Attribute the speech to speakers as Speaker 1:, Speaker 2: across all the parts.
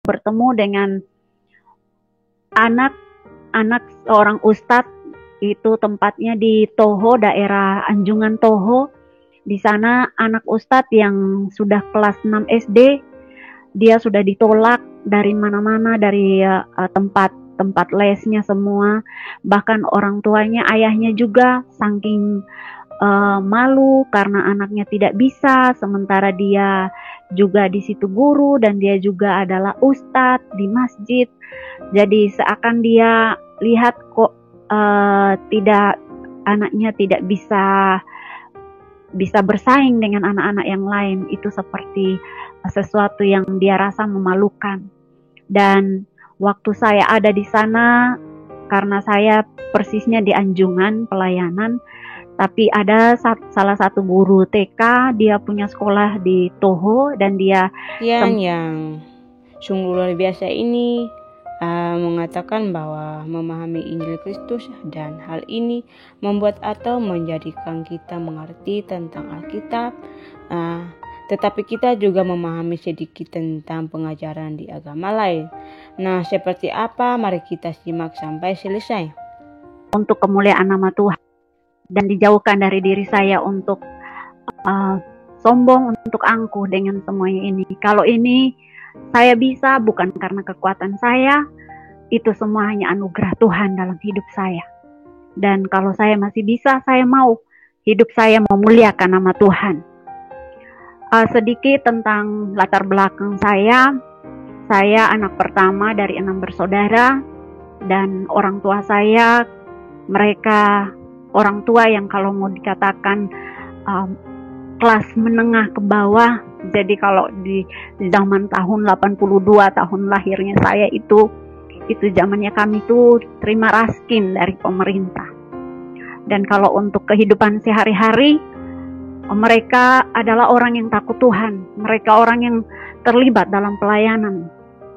Speaker 1: bertemu dengan anak seorang ustadz. Itu tempatnya di Toho, daerah Anjungan Toho. Di sana anak ustadz yang sudah kelas 6 SD, dia sudah ditolak dari mana-mana, dari tempat lesnya semua. Bahkan orang tuanya, ayahnya juga saking malu karena anaknya tidak bisa, sementara dia juga di situ guru dan dia juga adalah ustadz di masjid. Jadi seakan dia lihat kok tidak, anaknya tidak bisa bersaing dengan anak-anak yang lain. Itu seperti sesuatu yang dia rasa memalukan. Dan waktu saya ada di sana, karena saya persisnya di Anjungan pelayanan, tapi ada salah satu guru TK, dia punya sekolah di Toho dan dia
Speaker 2: yang sungguh luar biasa ini mengatakan bahwa memahami Injil Kristus, dan hal ini membuat atau menjadikan kita mengerti tentang Alkitab, tetapi kita juga memahami sedikit tentang pengajaran di agama lain. Nah, seperti apa? Mari kita simak sampai selesai.
Speaker 1: Untuk kemuliaan nama Tuhan, dan dijauhkan dari diri saya untuk sombong, untuk angkuh dengan semuanya ini. Kalau ini saya bisa bukan karena kekuatan saya, itu semua hanya anugerah Tuhan dalam hidup saya. Dan kalau saya masih bisa, saya mau hidup saya memuliakan nama Tuhan. Sedikit tentang latar belakang saya anak pertama dari 6 bersaudara, dan orang tua saya, mereka orang tua yang kalau mau dikatakan kelas menengah ke bawah. Jadi kalau di zaman tahun 82, tahun lahirnya saya, itu zamannya kami tuh terima raskin dari pemerintah. Dan kalau untuk kehidupan sehari-hari, mereka adalah orang yang takut Tuhan. Mereka orang yang terlibat dalam pelayanan.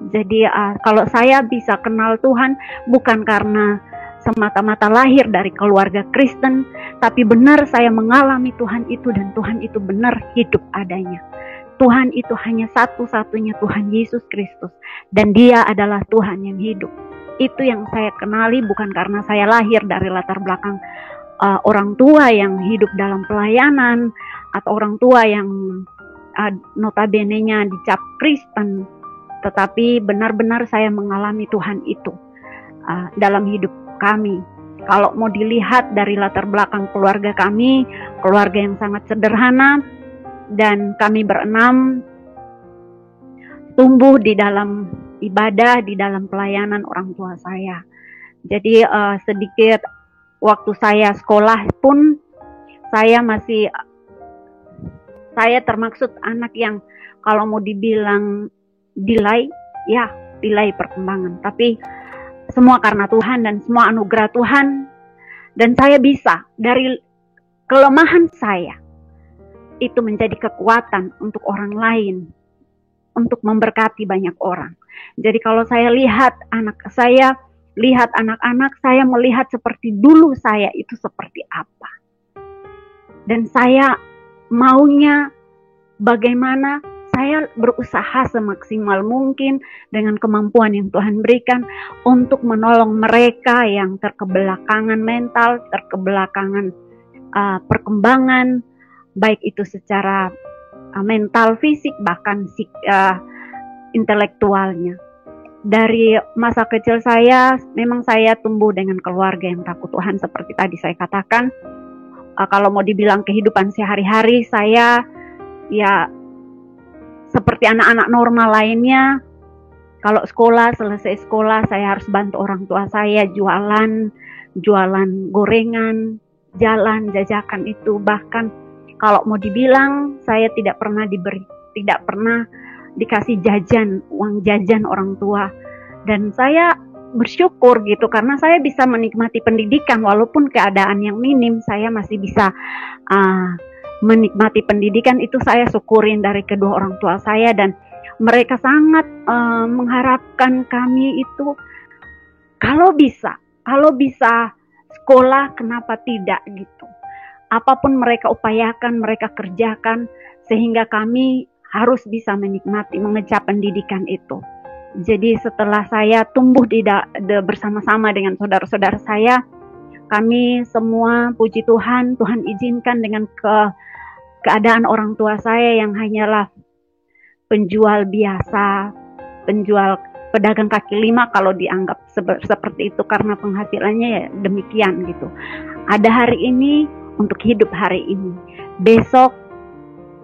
Speaker 1: Jadi kalau saya bisa kenal Tuhan bukan karena semata-mata lahir dari keluarga Kristen, tapi benar saya mengalami Tuhan itu, dan Tuhan itu benar hidup adanya. Tuhan itu hanya satu-satunya Tuhan, Yesus Kristus, dan Dia adalah Tuhan yang hidup. Itu yang saya kenali, bukan karena saya lahir dari latar belakang orang tua yang hidup dalam pelayanan, atau orang tua yang notabene-nya dicap Kristen, tetapi benar-benar saya mengalami Tuhan itu dalam hidup kami. Kalau mau dilihat dari latar belakang keluarga kami, keluarga yang sangat sederhana, dan kami berenam tumbuh di dalam ibadah, di dalam pelayanan orang tua saya. Jadi sedikit waktu saya sekolah pun, saya termaksud anak yang kalau mau dibilang delay perkembangan, tapi semua karena Tuhan dan semua anugerah Tuhan. Dan saya bisa dari kelemahan saya itu menjadi kekuatan untuk orang lain, untuk memberkati banyak orang. Jadi kalau saya lihat anak-anak, saya melihat seperti dulu saya itu seperti apa. Dan saya maunya bagaimana saya berusaha semaksimal mungkin dengan kemampuan yang Tuhan berikan untuk menolong mereka yang terkebelakangan mental, terkebelakangan perkembangan, baik itu secara mental, fisik, bahkan intelektualnya. Dari masa kecil saya, memang saya tumbuh dengan keluarga yang takut Tuhan, seperti tadi saya katakan. Kalau mau dibilang kehidupan sehari-hari, saya ya seperti anak-anak normal lainnya. Kalau selesai sekolah, saya harus bantu orang tua saya jualan gorengan, jalan, jajakan itu. Bahkan kalau mau dibilang, saya tidak pernah dikasih uang jajan orang tua. Dan saya bersyukur gitu, karena saya bisa menikmati pendidikan walaupun keadaan yang minim, saya masih bisa menikmati pendidikan. Itu saya syukurin dari kedua orang tua saya, dan mereka sangat mengharapkan kami itu kalau bisa sekolah, kenapa tidak gitu. Apapun mereka upayakan, mereka kerjakan, sehingga kami harus bisa menikmati, mengecap pendidikan itu. Jadi setelah saya tumbuh bersama-sama dengan saudara-saudara saya, kami semua, puji Tuhan, Tuhan izinkan dengan keadaan orang tua saya yang hanyalah penjual biasa, penjual pedagang kaki lima kalau dianggap seperti itu karena penghasilannya ya demikian gitu. Ada hari ini untuk hidup hari ini, besok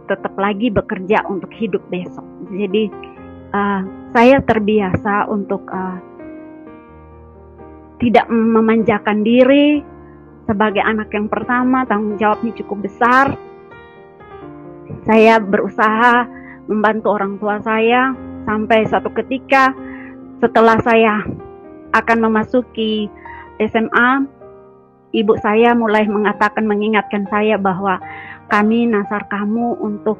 Speaker 1: tetap lagi bekerja untuk hidup besok. Jadi saya terbiasa untuk tidak memanjakan diri. Sebagai anak yang pertama, tanggung jawabnya cukup besar. Saya berusaha membantu orang tua saya sampai suatu ketika setelah saya akan memasuki SMA, ibu saya mulai mengingatkan saya bahwa kami nasar kamu untuk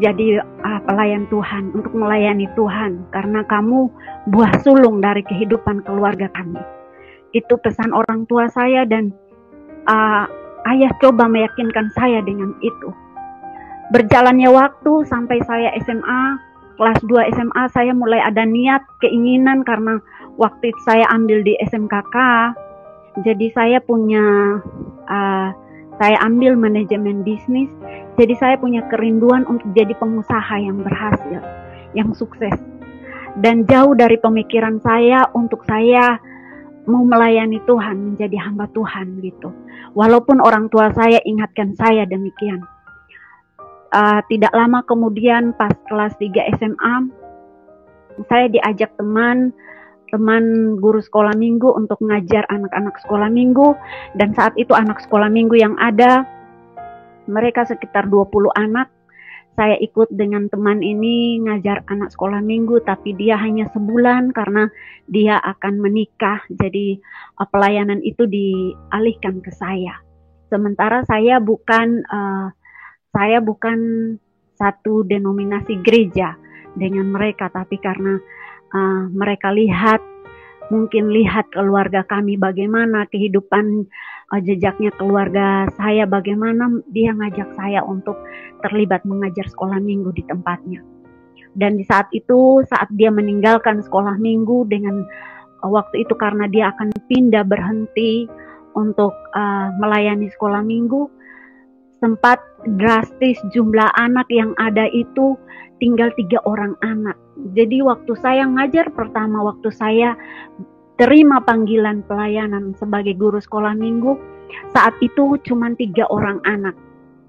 Speaker 1: jadi pelayan Tuhan, untuk melayani Tuhan, karena kamu buah sulung dari kehidupan keluarga kami. Itu pesan orang tua saya, dan ayah coba meyakinkan saya dengan itu. Berjalannya waktu sampai saya SMA, kelas 2 SMA, saya mulai ada niat, keinginan, karena waktu itu saya ambil di SMKK, jadi saya ambil manajemen bisnis. Jadi saya punya kerinduan untuk jadi pengusaha yang berhasil, yang sukses. Dan jauh dari pemikiran saya untuk saya mau melayani Tuhan, menjadi hamba Tuhan gitu. Walaupun orang tua saya ingatkan saya demikian. Tidak lama kemudian pas kelas 3 SMA, saya diajak teman guru sekolah minggu untuk ngajar anak-anak sekolah minggu. Dan saat itu anak sekolah minggu yang ada, mereka sekitar 20 anak. Saya ikut dengan teman ini ngajar anak sekolah minggu, tapi dia hanya sebulan karena dia akan menikah. Jadi pelayanan itu dialihkan ke saya. Sementara saya bukan satu denominasi gereja dengan mereka, tapi karena mereka mungkin lihat keluarga kami bagaimana, kehidupan jejaknya keluarga saya bagaimana, dia ngajak saya untuk terlibat mengajar sekolah minggu di tempatnya. Dan di saat itu, saat dia meninggalkan sekolah minggu dengan waktu itu karena dia akan berhenti untuk melayani sekolah minggu, sempat drastis jumlah anak yang ada itu tinggal 3 orang anak. Jadi waktu saya ngajar pertama, waktu saya terima panggilan pelayanan sebagai guru sekolah minggu, saat itu cuma 3 orang anak.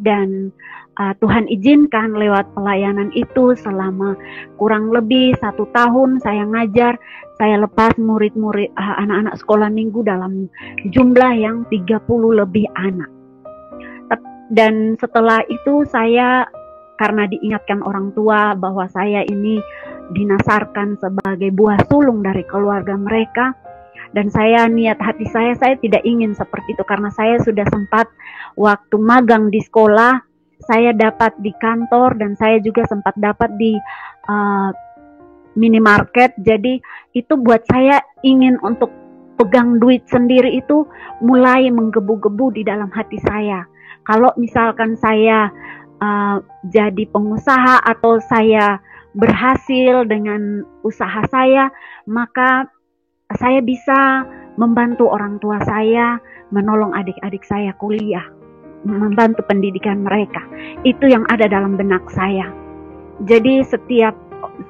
Speaker 1: Dan Tuhan izinkan lewat pelayanan itu selama kurang lebih 1 tahun saya ngajar, saya lepas murid-murid anak-anak sekolah minggu dalam jumlah yang 30 lebih anak. Dan setelah itu saya, karena diingatkan orang tua bahwa saya ini dinasarkan sebagai buah sulung dari keluarga mereka, dan saya niat hati saya tidak ingin seperti itu, karena saya sudah sempat waktu magang di sekolah, saya dapat di kantor, dan saya juga sempat dapat di minimarket. Jadi itu buat saya ingin untuk pegang duit sendiri itu mulai menggebu-gebu di dalam hati saya. Kalau misalkan saya jadi pengusaha atau saya berhasil dengan usaha saya, maka saya bisa membantu orang tua saya, menolong adik-adik saya kuliah, membantu pendidikan mereka. Itu yang ada dalam benak saya. Jadi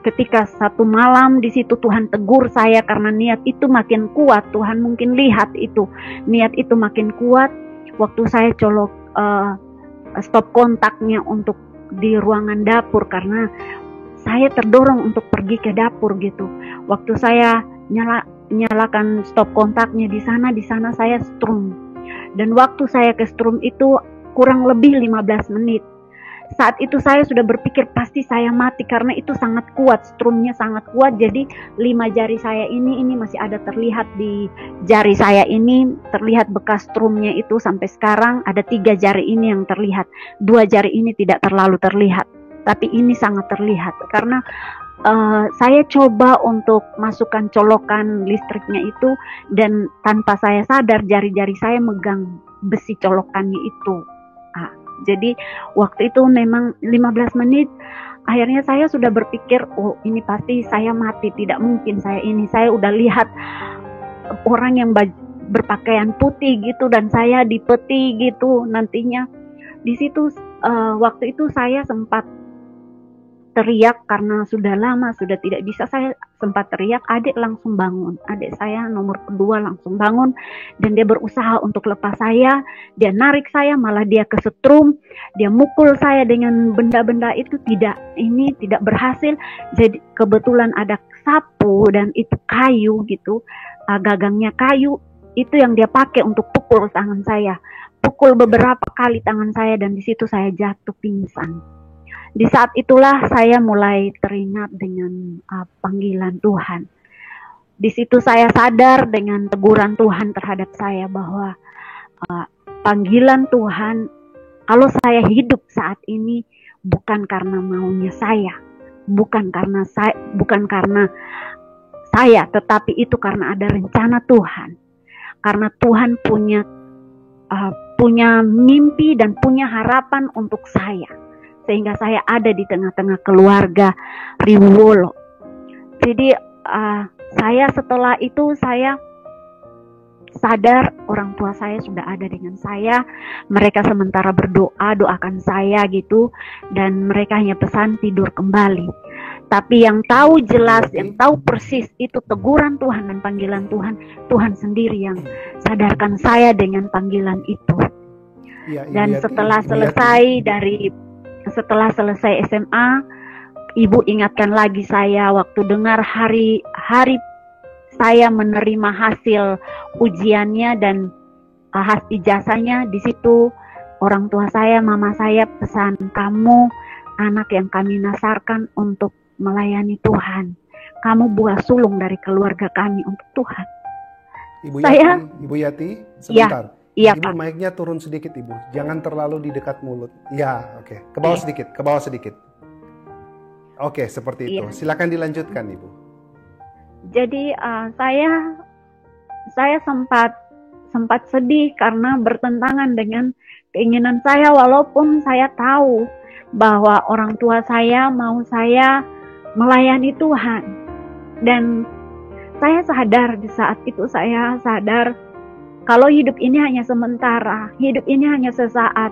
Speaker 1: ketika satu malam di situ Tuhan tegur saya karena niat itu makin kuat. Tuhan mungkin lihat itu, niat itu makin kuat. Waktu saya colok stop kontaknya untuk di ruangan dapur, karena saya terdorong untuk pergi ke dapur gitu. Waktu saya nyalakan stop kontaknya di sana saya strum. Dan waktu saya ke strum itu kurang lebih 15 menit. Saat itu saya sudah berpikir pasti saya mati, karena itu sangat kuat, strumnya sangat kuat. Jadi 5 jari saya ini masih ada terlihat di jari saya ini, terlihat bekas strumnya itu sampai sekarang. Ada 3 jari ini yang terlihat, 2 jari ini tidak terlalu terlihat, tapi ini sangat terlihat karena saya coba untuk masukkan colokan listriknya itu, dan tanpa saya sadar jari-jari saya megang besi colokannya itu. Jadi waktu itu memang 15 menit akhirnya saya sudah berpikir, oh ini pasti saya mati, tidak mungkin saya udah lihat orang yang berpakaian putih gitu dan saya di peti gitu nantinya. Di situ waktu itu saya sempat teriak karena sudah lama, sudah tidak bisa, saya sempat teriak, adik langsung bangun. Adik saya nomor kedua langsung bangun dan dia berusaha untuk lepas saya, dia narik saya, malah dia kesetrum, dia mukul saya dengan benda-benda itu, tidak berhasil. Jadi kebetulan ada sapu dan itu kayu gitu, gagangnya kayu, itu yang dia pakai untuk pukul tangan saya. Pukul beberapa kali tangan saya dan di situ saya jatuh pingsan. Di saat itulah saya mulai teringat dengan panggilan Tuhan. Di situ saya sadar dengan teguran Tuhan terhadap saya bahwa panggilan Tuhan, kalau saya hidup saat ini bukan karena maunya saya, bukan karena saya, tetapi itu karena ada rencana Tuhan. Karena Tuhan punya mimpi dan punya harapan untuk saya. Sehingga saya ada di tengah-tengah keluarga Riwolo. Jadi saya setelah itu saya sadar orang tua saya sudah ada dengan saya. Mereka sementara berdoa, doakan saya gitu. Dan mereka hanya pesan tidur kembali. Tapi yang tahu jelas, yang tahu persis itu teguran Tuhan dan panggilan Tuhan, Tuhan sendiri yang sadarkan saya dengan panggilan itu. Dan setelah selesai SMA, ibu ingatkan lagi saya waktu dengar hari saya menerima hasil ujiannya dan ijazahnya. Di situ orang tua saya, mama saya pesan, kamu anak yang kami nasarkan untuk melayani Tuhan. Kamu buah sulung dari keluarga kami untuk Tuhan.
Speaker 3: Ibu Yati, sebentar.
Speaker 1: Iya,
Speaker 3: Ibu, mic-nya turun sedikit, Ibu. Jangan terlalu di dekat mulut. Ya, oke. Ke bawah sedikit. Oke, seperti itu. Silakan dilanjutkan, Ibu.
Speaker 1: Jadi saya sempat sedih karena bertentangan dengan keinginan saya, walaupun saya tahu bahwa orang tua saya mau saya melayani Tuhan. Dan saya sadar di saat itu, saya sadar kalau hidup ini hanya sementara, hidup ini hanya sesaat.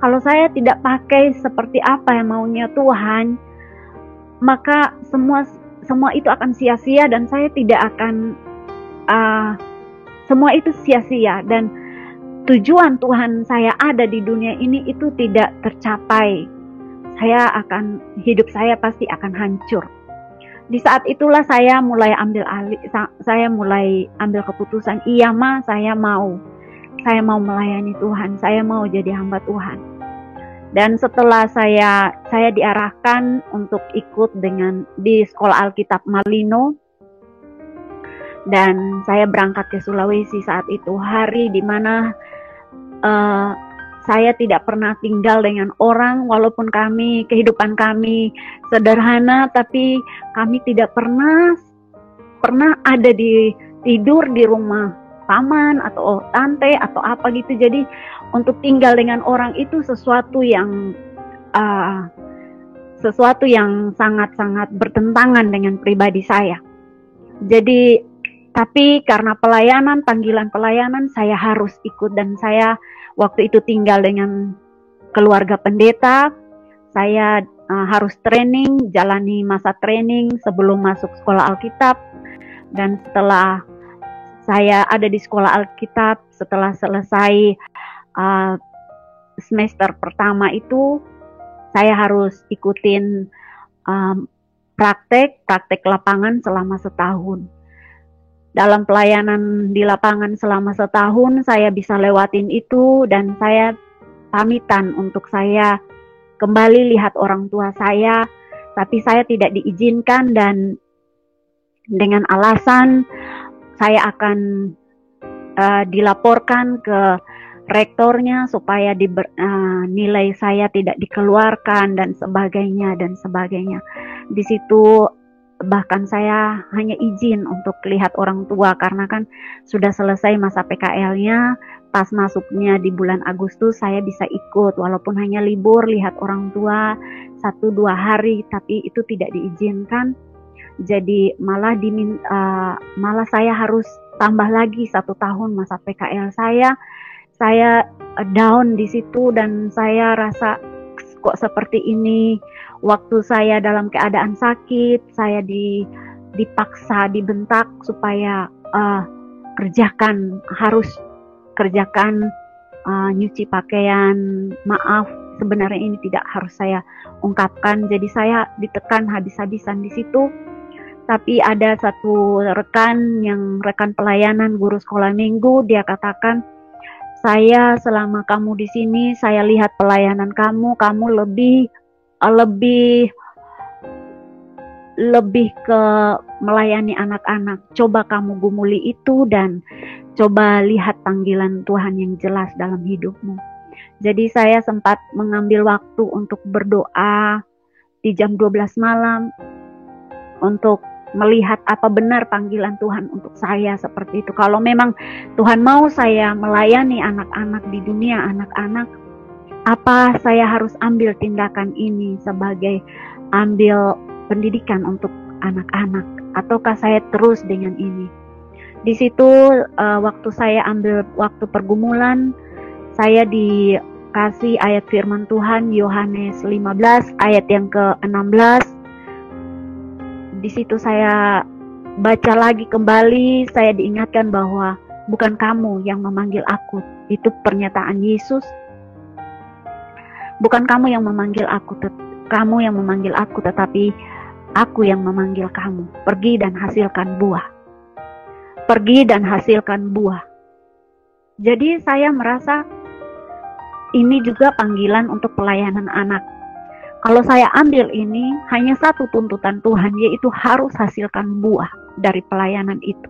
Speaker 1: Kalau saya tidak pakai seperti apa yang maunya Tuhan, maka semua itu akan sia-sia dan saya tidak akan semua itu sia-sia dan tujuan Tuhan saya ada di dunia ini itu tidak tercapai. Hidup saya pasti akan hancur. Di saat itulah saya mulai ambil keputusan, iya Ma, saya mau melayani Tuhan, saya mau jadi hamba Tuhan. Dan setelah saya diarahkan untuk ikut di sekolah Alkitab Malino, dan saya berangkat ke Sulawesi saat itu, hari dimana saya tidak pernah tinggal dengan orang, walaupun kehidupan kami sederhana, tapi kami tidak pernah ada tidur di rumah paman atau tante atau apa gitu. Jadi untuk tinggal dengan orang itu sesuatu yang sangat-sangat bertentangan dengan pribadi saya. Jadi tapi karena panggilan pelayanan saya harus ikut, dan saya waktu itu tinggal dengan keluarga pendeta. Saya harus jalani masa training sebelum masuk sekolah Alkitab. Dan setelah saya ada di sekolah Alkitab, setelah selesai semester pertama itu, saya harus ikutin praktek lapangan selama setahun. Dalam pelayanan di lapangan selama setahun, saya bisa lewatin itu dan saya pamitan untuk saya kembali lihat orang tua saya, tapi saya tidak diizinkan dan dengan alasan saya akan dilaporkan ke rektornya supaya nilai saya tidak dikeluarkan dan sebagainya. Di situ bahkan saya hanya izin untuk lihat orang tua karena kan sudah selesai masa PKL-nya. Pas masuknya di bulan Agustus saya bisa ikut walaupun hanya libur lihat orang tua. 1-2 hari, tapi itu tidak diizinkan. Jadi malah saya harus tambah lagi 1 tahun masa PKL saya. Saya down di situ dan saya rasa kok seperti ini. Waktu saya dalam keadaan sakit, saya dipaksa, dibentak supaya harus kerjakan nyuci pakaian. Maaf, sebenarnya ini tidak harus saya ungkapkan. Jadi saya ditekan habis-habisan di situ. Tapi ada satu rekan pelayanan guru sekolah minggu, dia katakan, saya selama kamu di sini, saya lihat pelayanan kamu lebih ke melayani anak-anak. Coba kamu gumuli itu dan coba lihat panggilan Tuhan yang jelas dalam hidupmu. Jadi saya sempat mengambil waktu untuk berdoa di jam 12 malam untuk melihat apa benar panggilan Tuhan untuk saya seperti itu. Kalau memang Tuhan mau saya melayani anak-anak di dunia, anak-anak, apa saya harus ambil tindakan ini sebagai ambil pendidikan untuk anak-anak, ataukah saya terus dengan ini? Di situ waktu saya ambil waktu pergumulan, saya dikasih ayat firman Tuhan Yohanes 15 ayat yang ke-16. Di situ saya baca lagi kembali, saya diingatkan bahwa bukan kamu yang memanggil aku. Itu pernyataan Yesus. Bukan kamu yang memanggil aku, tetapi aku yang memanggil kamu. Pergi dan hasilkan buah. Pergi dan hasilkan buah. Jadi saya merasa ini juga panggilan untuk pelayanan anak. Kalau saya ambil ini, hanya satu tuntutan Tuhan, yaitu harus hasilkan buah dari pelayanan itu.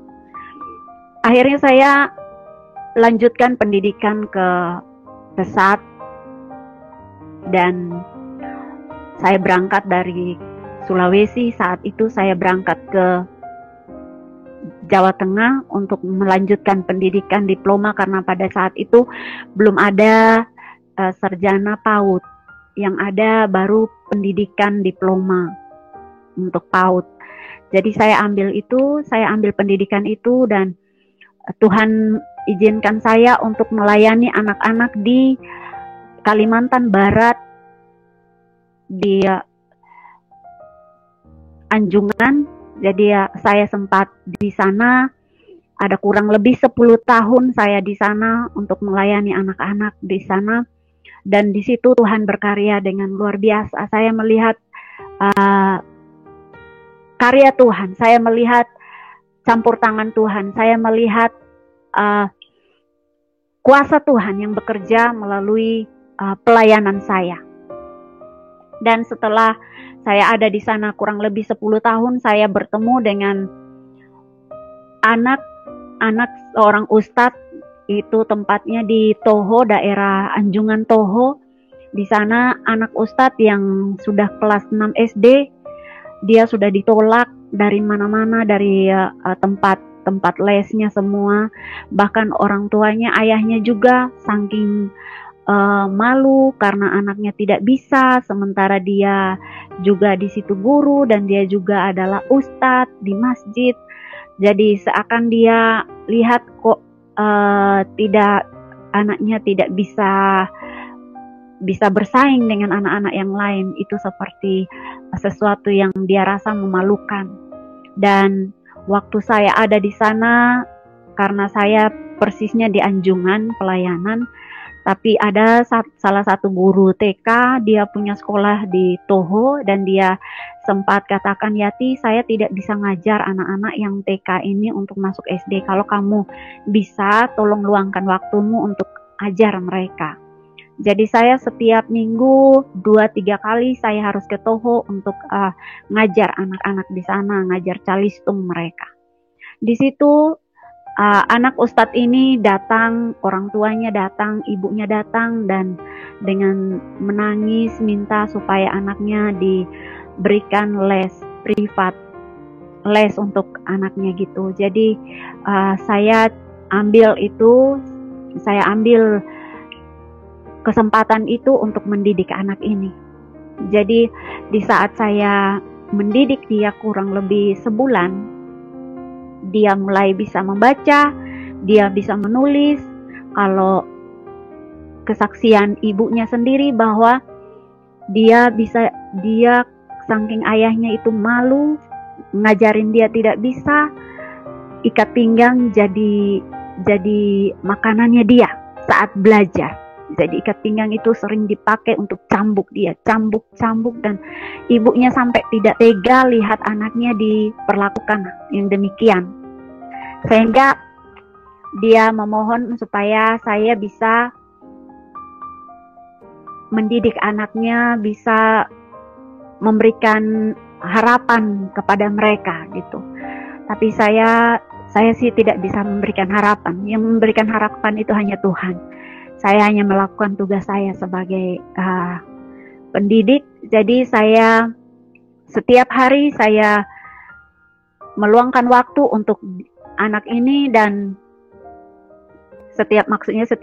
Speaker 1: Akhirnya saya lanjutkan pendidikan ke Pesat, dan saya berangkat dari Sulawesi. Saat itu saya berangkat ke Jawa Tengah untuk melanjutkan pendidikan diploma, karena pada saat itu belum ada sarjana PAUD. Yang ada baru pendidikan diploma untuk PAUD. Jadi saya ambil pendidikan itu, dan Tuhan izinkan saya untuk melayani anak-anak di Kalimantan Barat, di Anjungan. Jadi saya sempat di sana, ada kurang lebih 10 tahun saya di sana untuk melayani anak-anak di sana. Dan di situ Tuhan berkarya dengan luar biasa. Saya melihat karya Tuhan, saya melihat campur tangan Tuhan, saya melihat kuasa Tuhan yang bekerja melalui pelayanan saya. Dan setelah saya ada di sana kurang lebih 10 tahun, saya bertemu dengan anak seorang ustadz. Itu tempatnya di Toho, daerah Anjungan Toho. Di sana anak ustadz yang sudah kelas 6 SD, dia sudah ditolak dari mana-mana, dari tempat lesnya semua. Bahkan orang tuanya, ayahnya juga saking malu karena anaknya tidak bisa, sementara dia juga di situ guru dan dia juga adalah ustadz di masjid. Jadi seakan dia lihat kok anaknya tidak bisa bersaing dengan anak-anak yang lain. Itu seperti sesuatu yang dia rasa memalukan. Dan waktu saya ada di sana, karena saya persisnya di Anjungan pelayanan, tapi ada salah satu guru TK, dia punya sekolah di Toho, dan dia sempat katakan, Yati, saya tidak bisa ngajar anak-anak yang TK ini untuk masuk SD. Kalau kamu bisa, tolong luangkan waktumu untuk ajar mereka. Jadi saya setiap minggu 2-3 kali saya harus ke Toho untuk ngajar anak-anak di sana, ngajar calistung mereka. Di situ anak ustadz ini datang, orang tuanya datang, ibunya datang, dan dengan menangis minta supaya anaknya diberikan les privat, les untuk anaknya gitu. Jadi saya ambil kesempatan itu untuk mendidik anak ini. Jadi di saat saya mendidik dia kurang lebih sebulan, dia mulai bisa membaca, dia bisa menulis. Kalau kesaksian ibunya sendiri bahwa dia saking ayahnya itu malu, ngajarin dia tidak bisa, ikat pinggang jadi makanannya dia saat belajar. Jadi ikat pinggang itu sering dipakai untuk cambuk dia, cambuk, dan ibunya sampai tidak tega lihat anaknya diperlakukan yang demikian. Sehingga dia memohon supaya saya bisa mendidik anaknya, bisa memberikan harapan kepada mereka gitu. Tapi saya sih tidak bisa memberikan harapan. Yang memberikan harapan itu hanya Tuhan. Saya hanya melakukan tugas saya sebagai pendidik. Jadi saya setiap hari saya meluangkan waktu untuk anak ini, dan setiap 3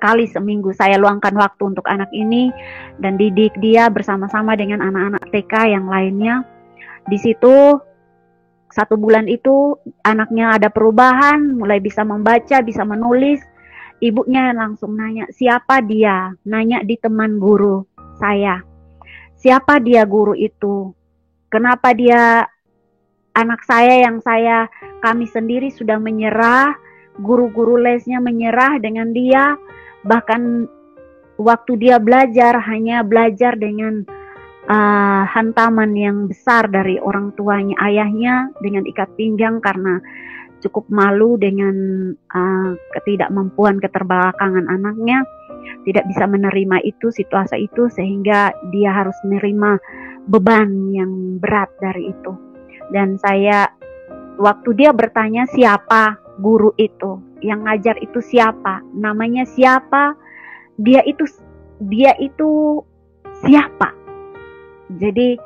Speaker 1: kali seminggu saya luangkan waktu untuk anak ini dan didik dia bersama-sama dengan anak-anak TK yang lainnya. Di situ 1 bulan itu anaknya ada perubahan, mulai bisa membaca, bisa menulis. Ibunya langsung nanya, siapa dia? Nanya di teman guru saya. Siapa dia guru itu? Kenapa dia anak saya yang kami sendiri sudah menyerah, guru-guru lesnya menyerah dengan dia, bahkan waktu dia belajar hanya belajar dengan hantaman yang besar dari orang tuanya, ayahnya, dengan ikat pinggang karena cukup malu dengan ketidakmampuan, keterbelakangan anaknya, tidak bisa menerima itu, situasi itu, sehingga dia harus menerima beban yang berat dari itu. Dan saya, waktu dia bertanya siapa guru itu, yang ngajar itu siapa, namanya siapa, dia itu siapa. Jadi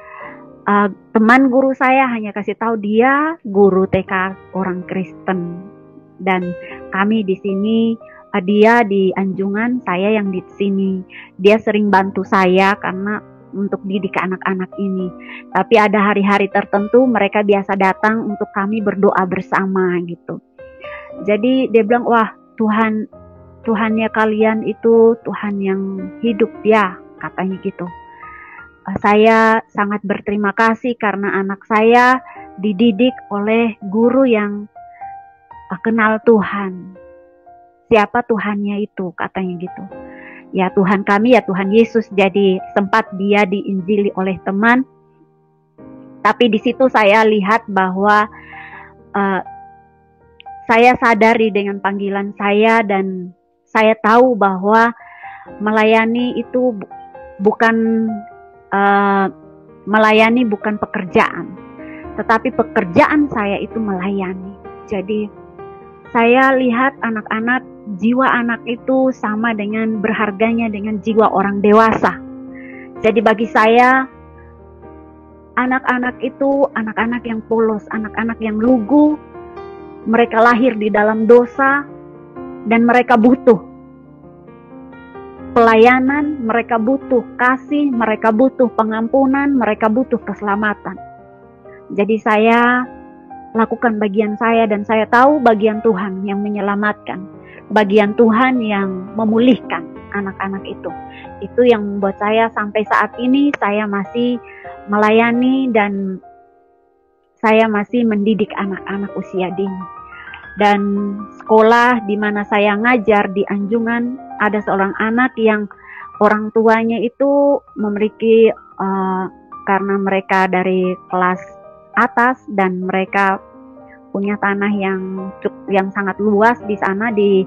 Speaker 1: teman guru saya hanya kasih tahu dia guru TK orang Kristen, dan kami di sini, dia di Anjungan, saya yang di sini. Dia sering bantu saya karena untuk didik anak-anak ini. Tapi ada hari-hari tertentu mereka biasa datang untuk kami berdoa bersama gitu. Jadi dia bilang, wah Tuhannya kalian itu Tuhan yang hidup ya, katanya gitu. Saya sangat berterima kasih karena anak saya dididik oleh guru yang kenal Tuhan. Siapa Tuhannya itu, katanya gitu. Ya Tuhan kami, ya Tuhan Yesus. Jadi sempat dia diinjili oleh teman. Tapi di situ saya lihat bahwa saya sadari dengan panggilan saya, dan saya tahu bahwa melayani itu bukan pekerjaan, tetapi pekerjaan saya itu melayani. Jadi saya lihat anak-anak, jiwa anak itu sama dengan berharganya dengan jiwa orang dewasa. Jadi bagi saya, anak-anak itu anak-anak yang polos, anak-anak yang lugu. Mereka lahir di dalam dosa dan mereka butuh pelayanan, mereka butuh kasih, mereka butuh pengampunan, mereka butuh keselamatan. Jadi saya lakukan bagian saya, dan saya tahu bagian Tuhan yang menyelamatkan, bagian Tuhan yang memulihkan anak-anak itu. Itu yang membuat saya sampai saat ini saya masih melayani dan saya masih mendidik anak-anak usia dini. Dan sekolah di mana saya ngajar di Anjungan, ada seorang anak yang orang tuanya itu memiliki karena mereka dari kelas atas dan mereka punya tanah yang sangat luas di sana di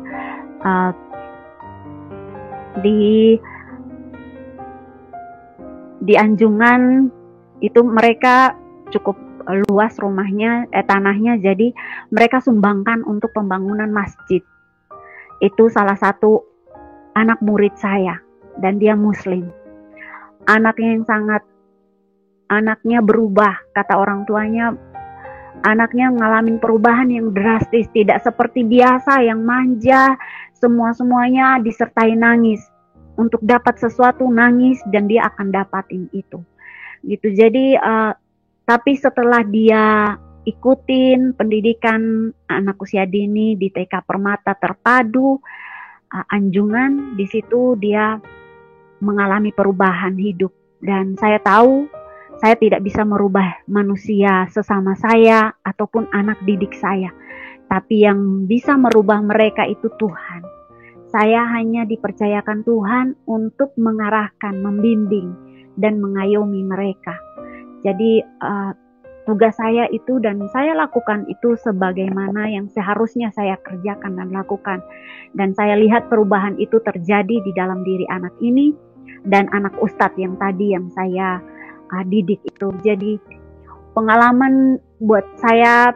Speaker 1: Anjungan itu. Mereka cukup luas rumahnya, tanahnya, jadi mereka sumbangkan untuk pembangunan masjid. Itu salah satu anak murid saya, dan dia Muslim. Anaknya berubah, kata orang tuanya, anaknya ngalamin perubahan yang drastis, tidak seperti biasa yang manja, semuanya disertai nangis. untuk dapat sesuatu, nangis, dan dia akan dapatin itu. Gitu. Jadi tapi setelah dia ikutin pendidikan anak usia dini di TK Permata Terpadu Anjungan, di situ dia mengalami perubahan hidup. Dan saya tahu saya tidak bisa merubah manusia sesama saya ataupun anak didik saya, tapi yang bisa merubah mereka itu Tuhan. Saya hanya dipercayakan Tuhan untuk mengarahkan, membimbing, dan mengayomi mereka. Jadi tugas saya itu dan saya lakukan itu sebagaimana yang seharusnya saya kerjakan dan lakukan. Dan saya lihat perubahan itu terjadi di dalam diri anak ini dan anak ustadz yang tadi yang saya didik itu. Jadi pengalaman buat saya,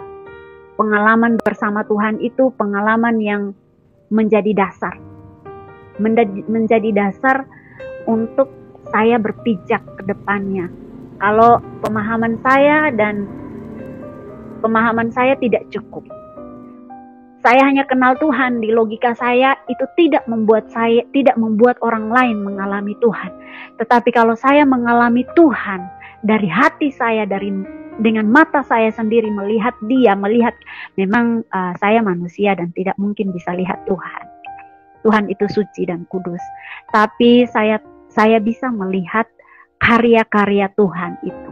Speaker 1: pengalaman bersama Tuhan itu pengalaman yang menjadi dasar untuk saya berpijak ke depannya. Kalau pemahaman saya tidak cukup, saya hanya kenal Tuhan di logika saya, itu tidak membuat orang lain mengalami Tuhan. Tetapi kalau saya mengalami Tuhan dari hati saya, dengan mata saya sendiri melihat dia, memang saya manusia dan tidak mungkin bisa lihat Tuhan. Tuhan itu suci dan kudus. Tapi saya bisa melihat karya-karya Tuhan itu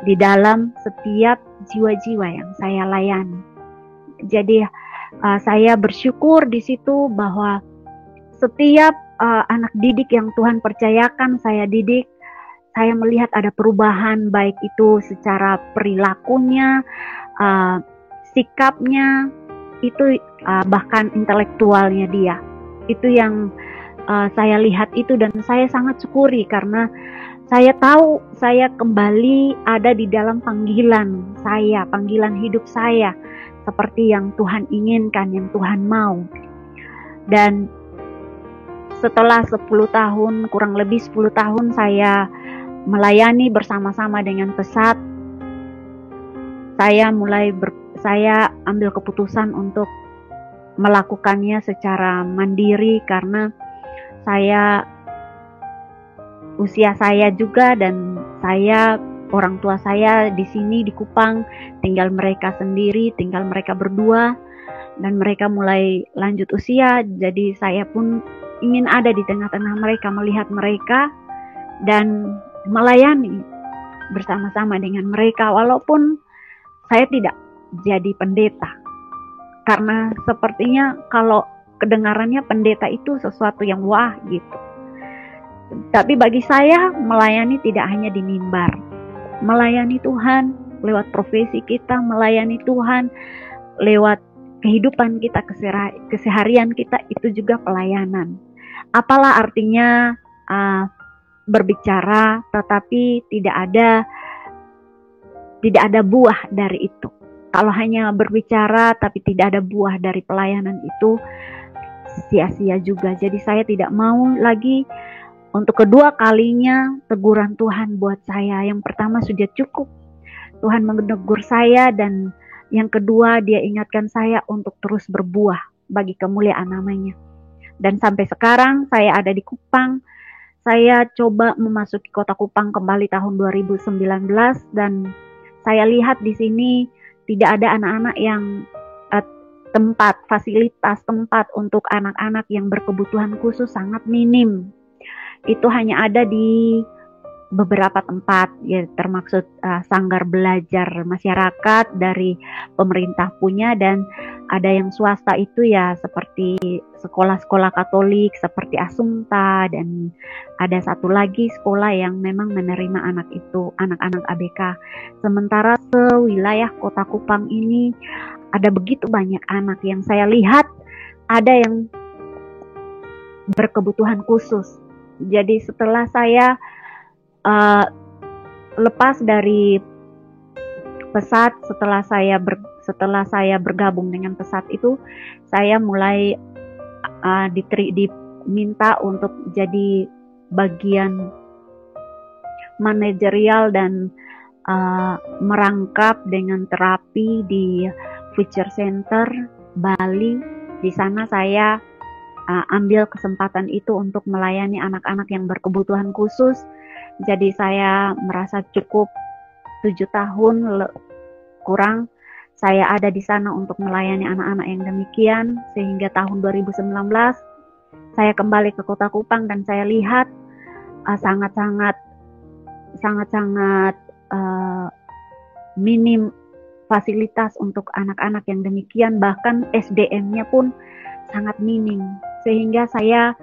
Speaker 1: di dalam setiap jiwa-jiwa yang saya layani. Jadi saya bersyukur di situ bahwa setiap anak didik yang Tuhan percayakan saya didik, saya melihat ada perubahan, baik itu secara perilakunya, sikapnya, itu bahkan intelektualnya dia. Itu yang saya lihat itu, dan saya sangat syukuri karena saya tahu saya kembali ada di dalam panggilan saya, panggilan hidup saya, seperti yang Tuhan inginkan, yang Tuhan mau. Dan setelah 10 tahun, kurang lebih 10 tahun saya melayani bersama-sama dengan Pesat, saya ambil keputusan untuk melakukannya secara mandiri karena usia saya juga, dan orang tua saya di sini di Kupang, tinggal mereka sendiri, tinggal mereka berdua, dan mereka mulai lanjut usia. Jadi saya pun ingin ada di tengah-tengah mereka, melihat mereka dan melayani bersama-sama dengan mereka, walaupun saya tidak jadi pendeta, karena sepertinya kalau kedengarannya pendeta itu sesuatu yang wah gitu. Tapi bagi saya melayani tidak hanya di mimbar, melayani Tuhan lewat profesi kita, melayani Tuhan lewat kehidupan kita, keseharian kita, itu juga pelayanan. Apalah artinya berbicara tetapi tidak ada buah dari itu. Kalau hanya berbicara tapi tidak ada buah dari pelayanan, itu sia-sia juga. Jadi saya tidak mau lagi untuk kedua kalinya teguran Tuhan buat saya. Yang pertama sudah cukup, Tuhan menegur saya, dan yang kedua dia ingatkan saya untuk terus berbuah bagi kemuliaan namanya. Dan sampai sekarang saya ada di Kupang. Saya coba memasuki kota Kupang kembali tahun 2019, dan saya lihat di sini tidak ada anak-anak yang fasilitas tempat untuk anak-anak yang berkebutuhan khusus sangat minim. Itu hanya ada di beberapa tempat, ya, termaksud sanggar belajar masyarakat dari pemerintah punya, dan ada yang swasta itu ya seperti sekolah-sekolah Katolik seperti Assumpta, dan ada satu lagi sekolah yang memang menerima anak itu, anak-anak ABK. Sementara sewilayah kota Kupang ini ada begitu banyak anak yang saya lihat ada yang berkebutuhan khusus. Jadi setelah saya lepas dari Pesat, setelah saya bergabung dengan Pesat itu, saya mulai diminta untuk jadi bagian manajerial dan merangkap dengan terapi di Future Center Bali. Di sana saya ambil kesempatan itu untuk melayani anak-anak yang berkebutuhan khusus. Jadi saya merasa cukup 7 tahun kurang saya ada di sana untuk melayani anak-anak yang demikian, sehingga tahun 2019 saya kembali ke Kota Kupang dan saya lihat sangat-sangat minim fasilitas untuk anak-anak yang demikian, bahkan SDM-nya pun sangat minim, sehingga saya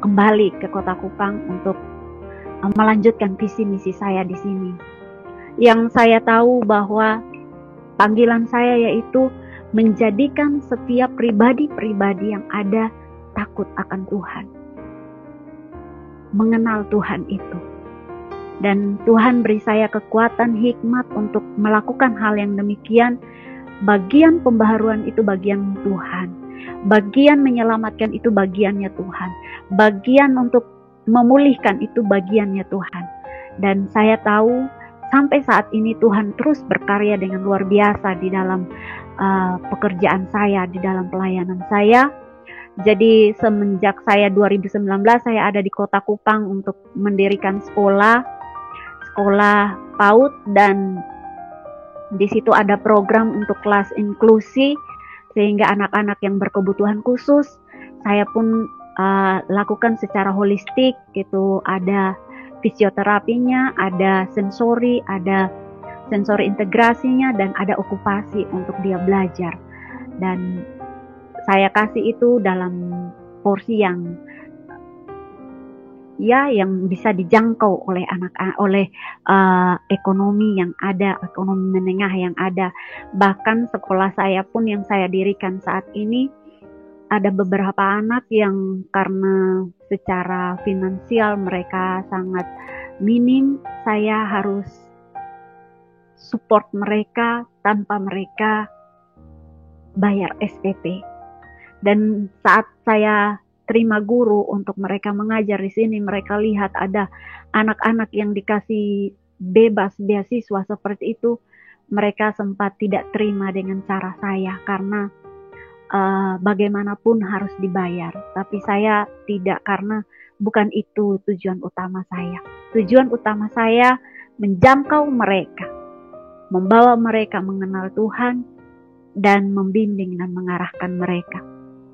Speaker 1: kembali ke Kota Kupang untuk melanjutkan visi misi saya di sini. Yang saya tahu bahwa panggilan saya yaitu menjadikan setiap pribadi-pribadi yang ada takut akan Tuhan, mengenal Tuhan itu. Dan Tuhan beri saya kekuatan, hikmat untuk melakukan hal yang demikian. Bagian pembaharuan itu bagian Tuhan, bagian menyelamatkan itu bagiannya Tuhan, bagian untuk memulihkan itu bagiannya Tuhan. Dan saya tahu sampai saat ini Tuhan terus berkarya dengan luar biasa di dalam pekerjaan saya, di dalam pelayanan saya. Jadi semenjak saya 2019 saya ada di Kota Kupang untuk mendirikan sekolah PAUD, dan di situ ada program untuk kelas inklusi sehingga anak-anak yang berkebutuhan khusus saya pun lakukan secara holistik. Itu ada fisioterapinya, ada sensori integrasinya, dan ada okupasi untuk dia belajar. Dan saya kasih itu dalam porsi yang bisa dijangkau oleh ekonomi yang ada, ekonomi menengah yang ada. Bahkan sekolah saya pun yang saya dirikan saat ini, ada beberapa anak yang karena secara finansial mereka sangat minim, saya harus support mereka tanpa mereka bayar SPP. Dan saat saya terima guru untuk mereka mengajar di sini, mereka lihat ada anak-anak yang dikasih bebas beasiswa seperti itu, mereka sempat tidak terima dengan cara saya karena bagaimanapun harus dibayar. Tapi saya tidak, karena bukan itu tujuan utama saya. Tujuan utama saya menjangkau mereka, membawa mereka mengenal Tuhan, dan membimbing dan mengarahkan mereka.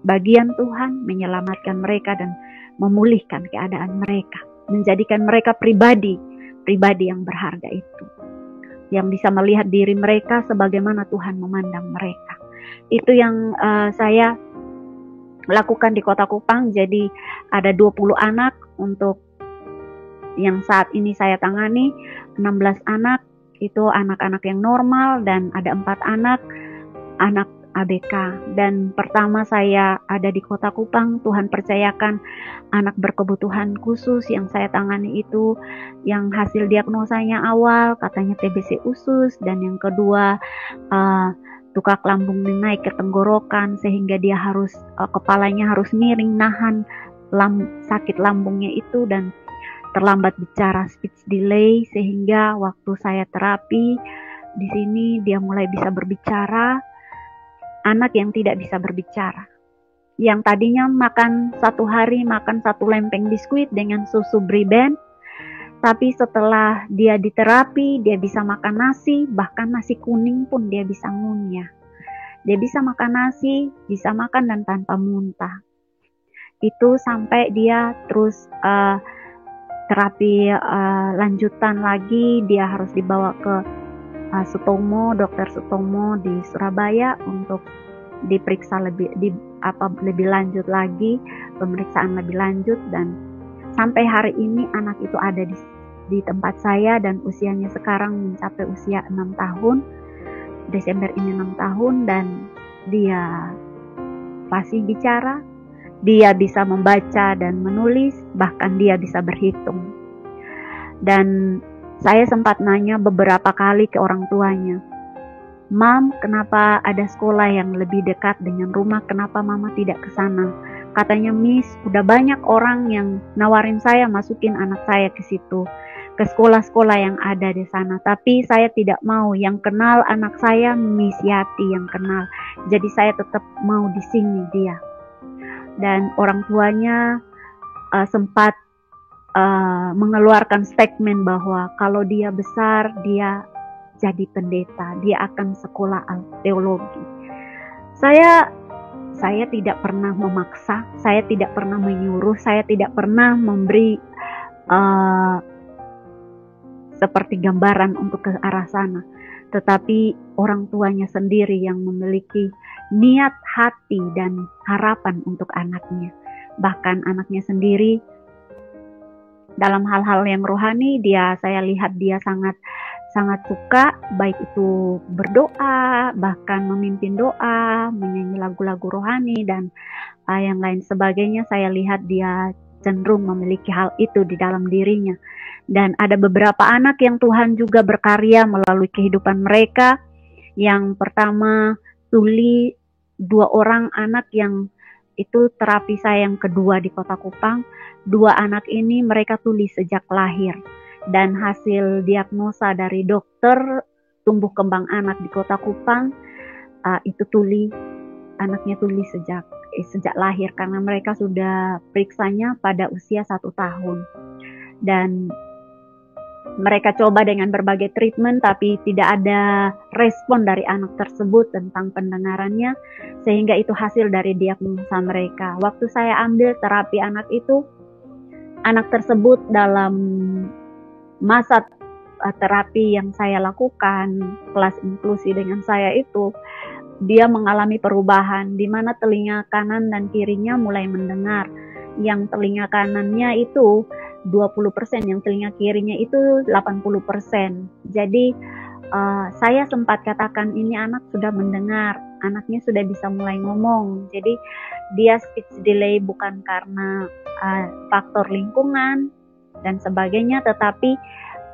Speaker 1: Bagian Tuhan menyelamatkan mereka dan memulihkan keadaan mereka, menjadikan mereka pribadi yang berharga itu, yang bisa melihat diri mereka sebagaimana Tuhan memandang mereka. Itu yang saya lakukan di Kota Kupang. Jadi ada 20 anak untuk yang saat ini saya tangani, 16 anak itu anak-anak yang normal, dan ada 4 anak ABK. Dan pertama saya ada di Kota Kupang, Tuhan percayakan anak berkebutuhan khusus yang saya tangani itu, yang hasil diagnosanya awal katanya TBC usus, dan yang kedua tukak lambung naik ke tenggorokan sehingga dia harus kepalanya harus miring nahan sakit lambungnya itu, dan terlambat bicara, speech delay, sehingga waktu saya terapi di sini dia mulai bisa berbicara. Anak yang tidak bisa berbicara, yang tadinya makan 1 hari makan 1 lempeng biskuit dengan susu Briben, tapi setelah dia diterapi dia bisa makan nasi, bahkan nasi kuning pun dia bisa ngunyah. Dia bisa makan nasi, bisa makan dan tanpa muntah. Itu sampai dia terus terapi lanjutan lagi, dia harus dibawa ke Sutomo, Dokter Sutomo di Surabaya untuk diperiksa lebih lanjut lagi, pemeriksaan lebih lanjut. Dan sampai hari ini anak itu ada di tempat saya, dan usianya sekarang mencapai usia 6 tahun. Desember ini 6 tahun, dan dia fasih bicara, dia bisa membaca dan menulis, bahkan dia bisa berhitung. Dan saya sempat nanya beberapa kali ke orang tuanya, "Mam, kenapa ada sekolah yang lebih dekat dengan rumah, kenapa Mama tidak ke sana?" Katanya, "Miss, udah banyak orang yang nawarin saya masukin anak saya ke situ, ke sekolah-sekolah yang ada di sana. Tapi saya tidak mau, yang kenal anak saya Miss Yati yang kenal. Jadi saya tetap mau di sini dia." dan orang tuanya sempat mengeluarkan statement bahwa kalau dia besar dia jadi pendeta, dia akan sekolah teologi. Saya tidak pernah memaksa, saya tidak pernah menyuruh, saya tidak pernah memberi seperti gambaran untuk ke arah sana. Tetapi orang tuanya sendiri yang memiliki niat hati dan harapan untuk anaknya. Bahkan anaknya sendiri dalam hal-hal yang rohani, saya lihat dia sangat suka, baik itu berdoa, bahkan memimpin doa, menyanyi lagu-lagu rohani, dan yang lain sebagainya. Saya lihat dia cenderung memiliki hal itu di dalam dirinya. Dan ada beberapa anak yang Tuhan juga berkarya melalui kehidupan mereka. Yang pertama, Tuli, 2 orang anak yang itu terapi saya yang kedua di Kota Kupang. 2 anak ini mereka tuli sejak lahir. Dan hasil diagnosa dari dokter tumbuh kembang anak di Kota Kupang, itu tuli, anaknya tuli sejak lahir, karena mereka sudah periksanya pada usia 1 tahun. Dan mereka coba dengan berbagai treatment, tapi tidak ada respon dari anak tersebut tentang pendengarannya, sehingga itu hasil dari diagnosa mereka. Waktu saya ambil terapi anak itu, anak tersebut dalam masa terapi yang saya lakukan, kelas inklusi dengan saya itu, dia mengalami perubahan, di mana telinga kanan dan kirinya mulai mendengar. Yang telinga kanannya itu 20%, yang telinga kirinya itu 80%. Jadi saya sempat katakan ini anak sudah mendengar, anaknya sudah bisa mulai ngomong. Jadi dia speech delay bukan karena faktor lingkungan dan sebagainya, tetapi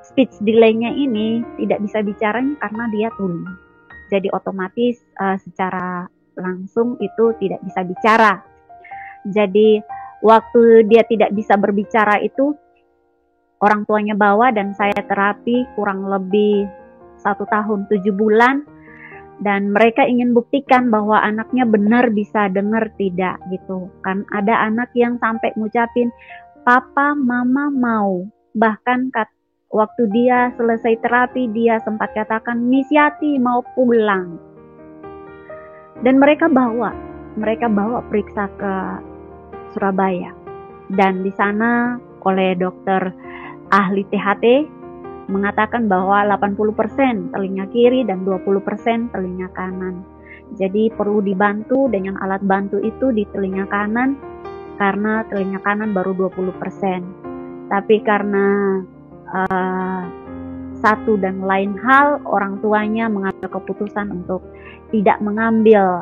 Speaker 1: speech delay-nya ini tidak bisa bicaranya karena dia tuli. Jadi otomatis secara langsung itu tidak bisa bicara. Jadi waktu dia tidak bisa berbicara itu, orang tuanya bawa dan saya terapi kurang lebih 1 tahun 7 bulan, dan mereka ingin buktikan bahwa anaknya benar bisa dengar tidak gitu. Kan ada anak yang sampai ngucapin papa mama mau, bahkan waktu dia selesai terapi dia sempat katakan Miss Yati mau pulang. Dan mereka bawa periksa ke Surabaya, dan di sana oleh dokter ahli THT mengatakan bahwa 80% telinga kiri dan 20% telinga kanan. Jadi perlu dibantu dengan alat bantu itu di telinga kanan, karena telinga kanan baru 20%. Tapi karena satu dan lain hal, orang tuanya mengambil keputusan untuk tidak mengambil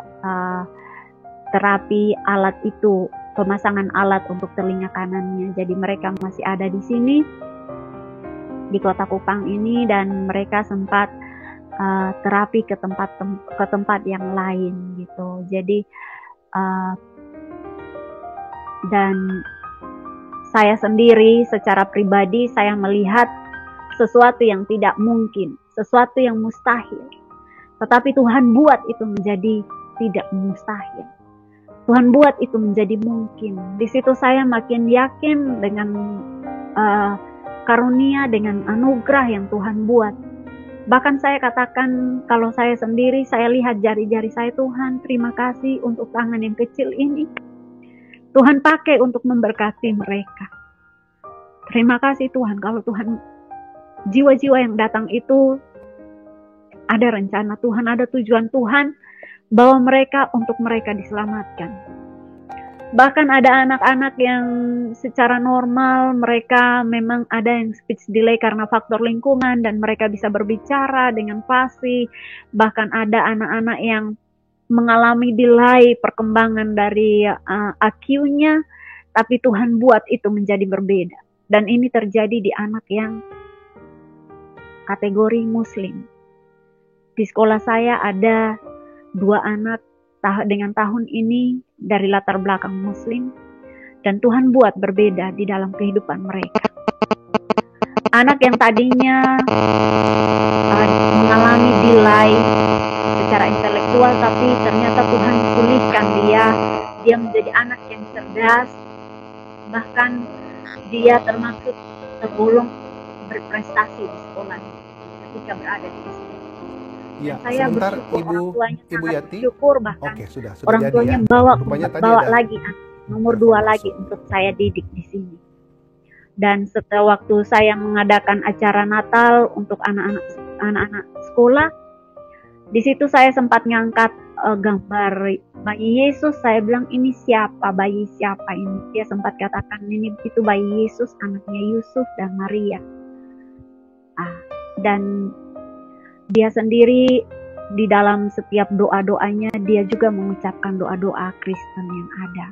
Speaker 1: terapi alat itu, pemasangan alat untuk telinga kanannya. Jadi mereka masih ada di sini di Kota Kupang ini, dan mereka sempat terapi ke tempat yang lain gitu. Jadi dan saya sendiri secara pribadi saya melihat sesuatu yang tidak mungkin, sesuatu yang mustahil. Tetapi Tuhan buat itu menjadi tidak mustahil. Tuhan buat itu menjadi mungkin. Di situ saya makin yakin dengan karunia, dengan anugerah yang Tuhan buat. Bahkan saya katakan, kalau saya sendiri, saya lihat jari-jari saya, Tuhan, terima kasih untuk tangan yang kecil ini. Tuhan pakai untuk memberkati mereka. Terima kasih Tuhan, kalau Tuhan, jiwa-jiwa yang datang itu ada rencana Tuhan, ada tujuan Tuhan, bahwa untuk mereka diselamatkan. Bahkan ada anak-anak yang secara normal mereka memang ada yang speech delay karena faktor lingkungan, dan mereka bisa berbicara dengan fasih. Bahkan ada anak-anak yang mengalami delay perkembangan dari IQ-nya, tapi Tuhan buat itu menjadi berbeda. Dan ini terjadi di anak yang kategori muslim. Di sekolah saya ada 2 anak dengan tahun ini dari latar belakang muslim, dan Tuhan buat berbeda di dalam kehidupan mereka. Anak yang tadinya mengalami delay secara intelektual, tapi ternyata Tuhan pulihkan dia dia menjadi anak yang cerdas, bahkan dia termasuk tergolong berprestasi di sekolah ketika berada di SD.
Speaker 3: Ya,
Speaker 1: Saya
Speaker 3: sebentar
Speaker 1: bersyukur
Speaker 3: Ibu
Speaker 1: orang tuanya
Speaker 3: Ibu
Speaker 1: sangat
Speaker 3: Yati.
Speaker 1: bersyukur, bahkan
Speaker 3: Oke, sudah
Speaker 1: orang
Speaker 3: jadi
Speaker 1: tuanya
Speaker 3: ya.
Speaker 1: bawa
Speaker 3: Rupanya tadi ada
Speaker 1: lagi nomor 2
Speaker 3: telepon
Speaker 1: lagi
Speaker 3: masuk.
Speaker 1: untuk saya didik di sini. Dan setelah waktu saya mengadakan acara Natal untuk anak-anak sekolah, di situ saya sempat ngangkat gambar bayi Yesus. Saya bilang, ini siapa, bayi siapa ini? Dia sempat katakan, ini itu bayi Yesus, anaknya Yusuf dan Maria. Dan dia sendiri di dalam setiap doa-doanya, dia juga mengucapkan doa-doa Kristen yang ada.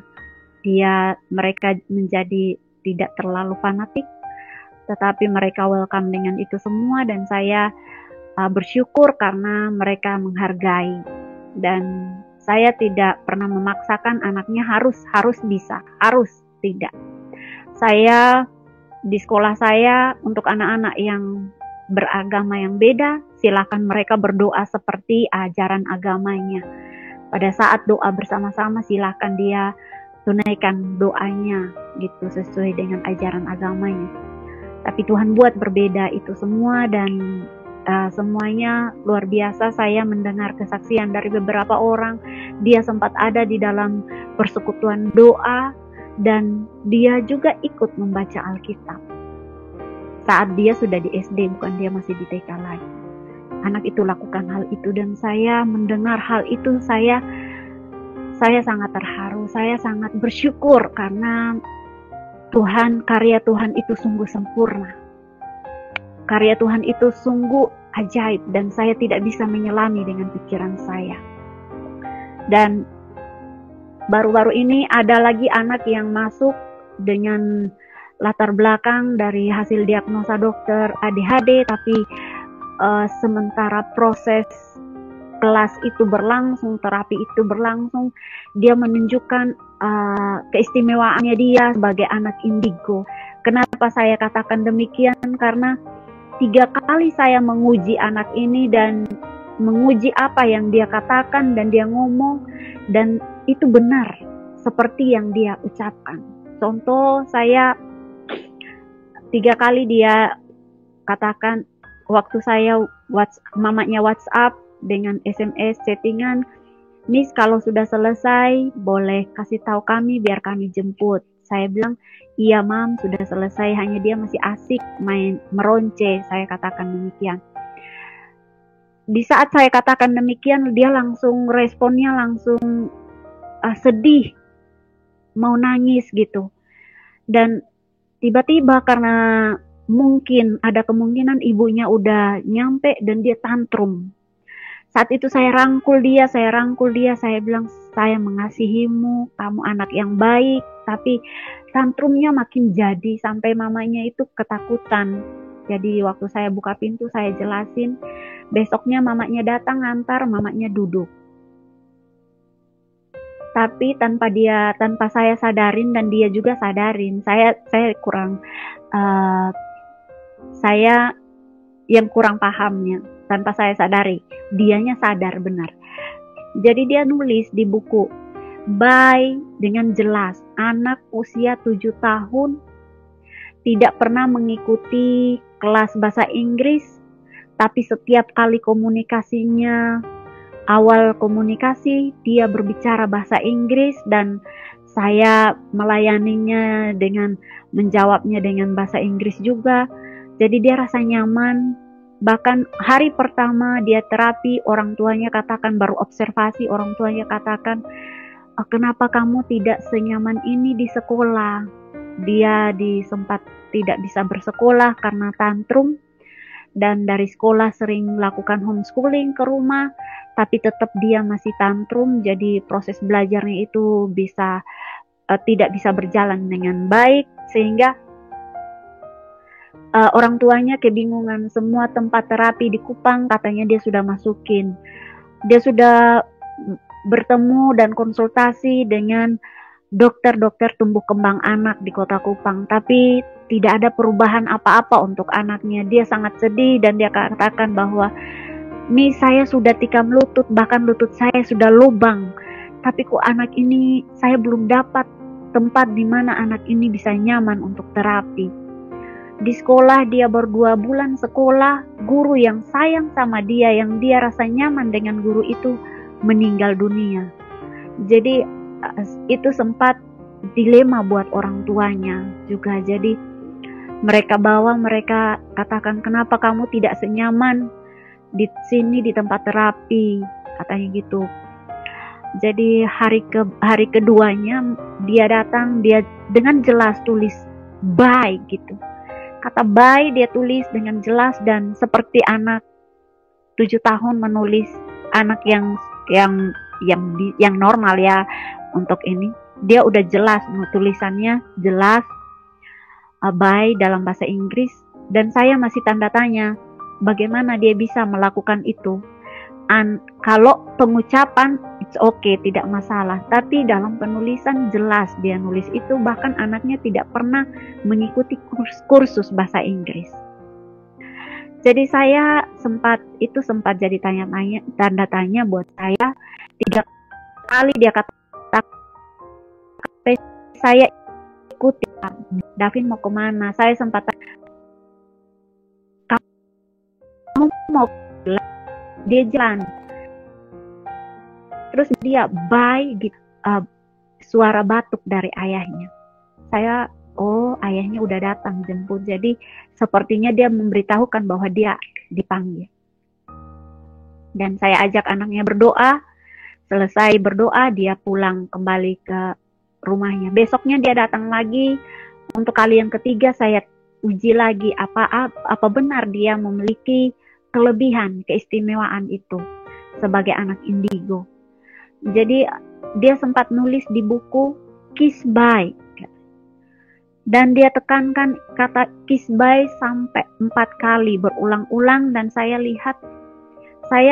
Speaker 1: Mereka menjadi tidak terlalu fanatik, tetapi mereka welcome dengan itu semua, dan saya bersyukur karena mereka menghargai. Dan saya tidak pernah memaksakan anaknya harus bisa, tidak. Saya di sekolah saya untuk anak-anak yang beragama yang beda, silakan mereka berdoa seperti ajaran agamanya. Pada saat doa bersama-sama, silakan dia tunaikan doanya gitu sesuai dengan ajaran agamanya. Tapi Tuhan buat berbeda itu semua, dan semuanya luar biasa. Saya mendengar kesaksian dari beberapa orang, dia sempat ada di dalam persekutuan doa dan dia juga ikut membaca Alkitab saat dia sudah di SD, bukan dia masih di TK lagi. Anak itu lakukan hal itu, dan saya mendengar hal itu, saya sangat terharu, saya sangat bersyukur karena karya Tuhan itu sungguh sempurna. Karya Tuhan itu sungguh ajaib, dan saya tidak bisa menyelami dengan pikiran saya. Dan baru-baru ini ada lagi anak yang masuk dengan latar belakang dari hasil diagnosa dokter ADHD, tapi sementara proses kelas itu berlangsung, terapi itu berlangsung, dia menunjukkan keistimewaannya dia sebagai anak indigo. Kenapa saya katakan demikian? Karena 3 kali saya menguji anak ini dan menguji apa yang dia katakan dan dia ngomong, dan itu benar seperti yang dia ucapkan. Contoh, saya 3 kali dia katakan waktu saya mamanya WhatsApp dengan SMS chattingan, Miss kalau sudah selesai boleh kasih tahu kami biar kami jemput. Saya bilang, iya Mam, sudah selesai, hanya dia masih asik main meronce. Saya katakan demikian. Di saat saya katakan demikian, dia langsung responnya langsung sedih, mau nangis gitu. Dan tiba-tiba karena mungkin ada kemungkinan ibunya udah nyampe dan dia tantrum. Saat itu saya rangkul dia, saya bilang, saya mengasihimu, kamu anak yang baik. Tapi tantrumnya makin jadi sampai mamanya itu ketakutan. Jadi waktu saya buka pintu, saya jelasin. Besoknya mamanya datang ngantar, mamanya duduk. Tapi tanpa saya sadarin dan dia juga sadarin, saya yang kurang pahamnya. Tanpa saya sadari, dianya sadar benar. Jadi dia nulis di buku, by dengan jelas, anak usia 7 tahun tidak pernah mengikuti kelas bahasa Inggris, tapi setiap kali komunikasinya, awal komunikasi dia berbicara bahasa Inggris dan saya melayaninya dengan menjawabnya dengan bahasa Inggris juga. Jadi dia rasa nyaman. Bahkan hari pertama dia terapi, orang tuanya katakan, baru observasi, orang tuanya katakan, kenapa kamu tidak senyaman ini di sekolah? Dia sempat tidak bisa bersekolah karena tantrum, dan dari sekolah sering melakukan homeschooling ke rumah, tapi tetap dia masih tantrum, jadi proses belajarnya itu tidak bisa berjalan dengan baik, sehingga orang tuanya kebingungan. Semua tempat terapi di Kupang katanya dia sudah masukin. Dia sudah bertemu dan konsultasi dengan dokter-dokter tumbuh kembang anak di kota Kupang, tapi tidak ada perubahan apa-apa untuk anaknya. Dia sangat sedih dan dia katakan bahwa, Miss, saya sudah tikam lutut, bahkan lutut saya sudah lubang, tapi kok anak ini saya belum dapat tempat di mana anak ini bisa nyaman untuk terapi. Di sekolah dia baru 2 bulan sekolah, guru yang sayang sama dia, yang dia rasa nyaman dengan guru itu meninggal dunia. Jadi itu sempat dilema buat orang tuanya juga. Jadi mereka katakan, kenapa kamu tidak senyaman di sini di tempat terapi, katanya gitu. Jadi hari keduanya dia datang, dia dengan jelas tulis bye gitu. Kata bye dia tulis dengan jelas, dan seperti anak 7 tahun menulis, anak yang normal ya untuk ini. Dia udah jelas, tulisannya jelas bye dalam bahasa Inggris, dan saya masih tanda tanya bagaimana dia bisa melakukan itu. Kalau pengucapan it's okay, tidak masalah, tapi dalam penulisan jelas dia nulis itu, bahkan anaknya tidak pernah mengikuti kursus bahasa Inggris. Jadi saya sempat jadi tanda tanya buat saya. 3 kali dia kata saya ikuti, Davin mau kemana? Saya sempat tanya, kamu mau dia jalan, terus dia bye gitu, suara batuk dari ayahnya. Saya, ayahnya udah datang jemput, jadi sepertinya dia memberitahukan bahwa dia dipanggil. Dan saya ajak anaknya berdoa. Selesai berdoa, dia pulang kembali ke rumahnya. Besoknya dia datang lagi. Untuk kali yang ketiga saya uji lagi apa benar dia memiliki kelebihan, keistimewaan itu sebagai anak indigo. Jadi dia sempat nulis di buku kiss bye, dan dia tekankan kata kiss bye sampai 4 kali berulang-ulang, dan saya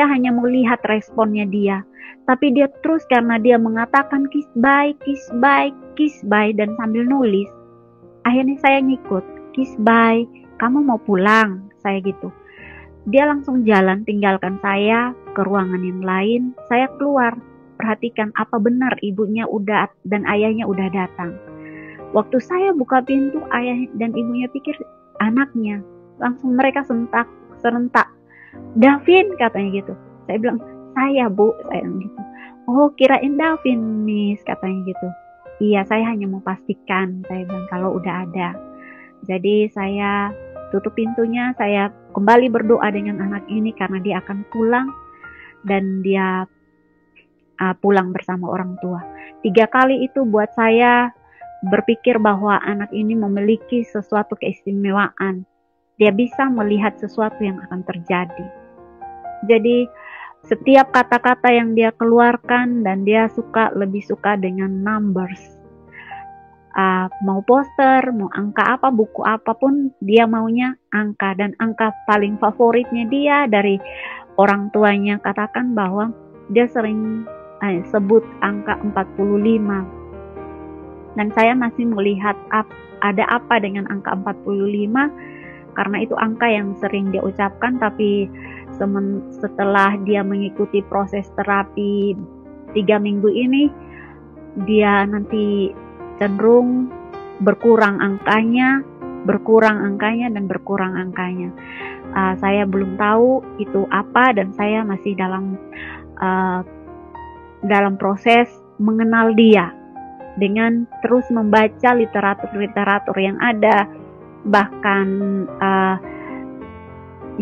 Speaker 1: hanya melihat responnya dia, tapi dia terus, karena dia mengatakan kiss bye, kiss bye, kiss bye, dan sambil nulis. Akhirnya saya ngikut, kiss bye, kamu mau pulang, saya gitu. Dia langsung jalan, tinggalkan saya ke ruangan yang lain. Saya keluar, perhatikan apa benar ibunya dan ayahnya udah datang. Waktu saya buka pintu, ayah dan ibunya pikir anaknya. Langsung mereka serentak. Davin, katanya gitu. Saya bilang, saya bu, saya gitu. Oh, kirain Davin, Miss, katanya gitu. Iya, saya hanya mau pastikan, saya bilang, kalau udah ada. Jadi saya tutup pintunya, saya kembali berdoa dengan anak ini karena dia akan pulang, dan dia pulang bersama orang tua. 3 kali itu buat saya berpikir bahwa anak ini memiliki sesuatu keistimewaan. Dia bisa melihat sesuatu yang akan terjadi. Jadi setiap kata-kata yang dia keluarkan, dan dia lebih suka dengan numbers. Mau poster, mau angka apa, buku apapun, dia maunya angka. Dan angka paling favoritnya dia dari orang tuanya katakan bahwa dia sering sebut angka 45. Dan saya masih melihat ada apa dengan angka 45, karena itu angka yang sering dia ucapkan. Tapi setelah dia mengikuti proses terapi 3 minggu ini, dia nanti cenderung berkurang angkanya. Saya belum tahu itu apa, dan saya masih dalam proses mengenal dia dengan terus membaca literatur yang ada, bahkan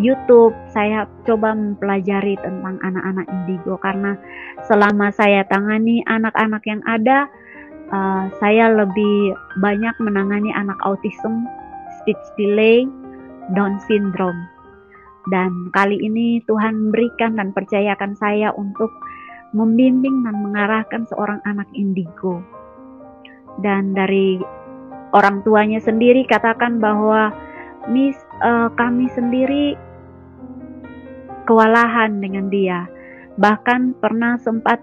Speaker 1: YouTube. Saya coba mempelajari tentang anak-anak indigo, karena selama saya tangani anak-anak yang ada, saya lebih banyak menangani anak autism, speech delay, Down syndrome. Dan kali ini Tuhan berikan dan percayakan saya untuk membimbing dan mengarahkan seorang anak indigo. Dan dari orang tuanya sendiri katakan bahwa Miss, kami sendiri kewalahan dengan dia. Bahkan pernah sempat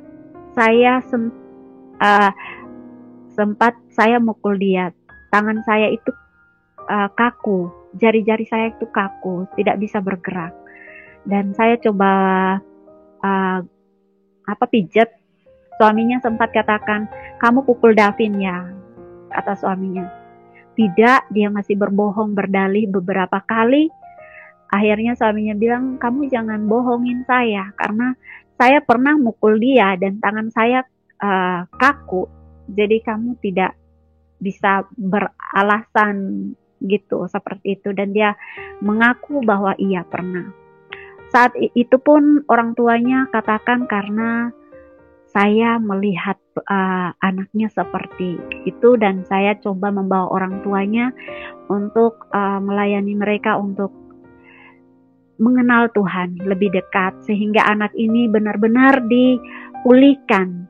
Speaker 1: saya mukul dia. Tangan saya itu kaku, jari-jari saya itu kaku, tidak bisa bergerak. Dan saya coba pijat Suaminya sempat katakan, kamu pukul Davin ya, kata suaminya. Tidak, dia masih berbohong, berdalih beberapa kali. Akhirnya suaminya bilang, kamu jangan bohongin saya, karena saya pernah mukul dia dan tangan saya kaku. Jadi kamu tidak bisa beralasan gitu, seperti itu. Dan dia mengaku bahwa iya pernah. Saat itu pun orang tuanya katakan karena saya melihat anaknya seperti itu, dan saya coba membawa orang tuanya untuk melayani mereka untuk mengenal Tuhan lebih dekat, sehingga anak ini benar-benar dipulihkan.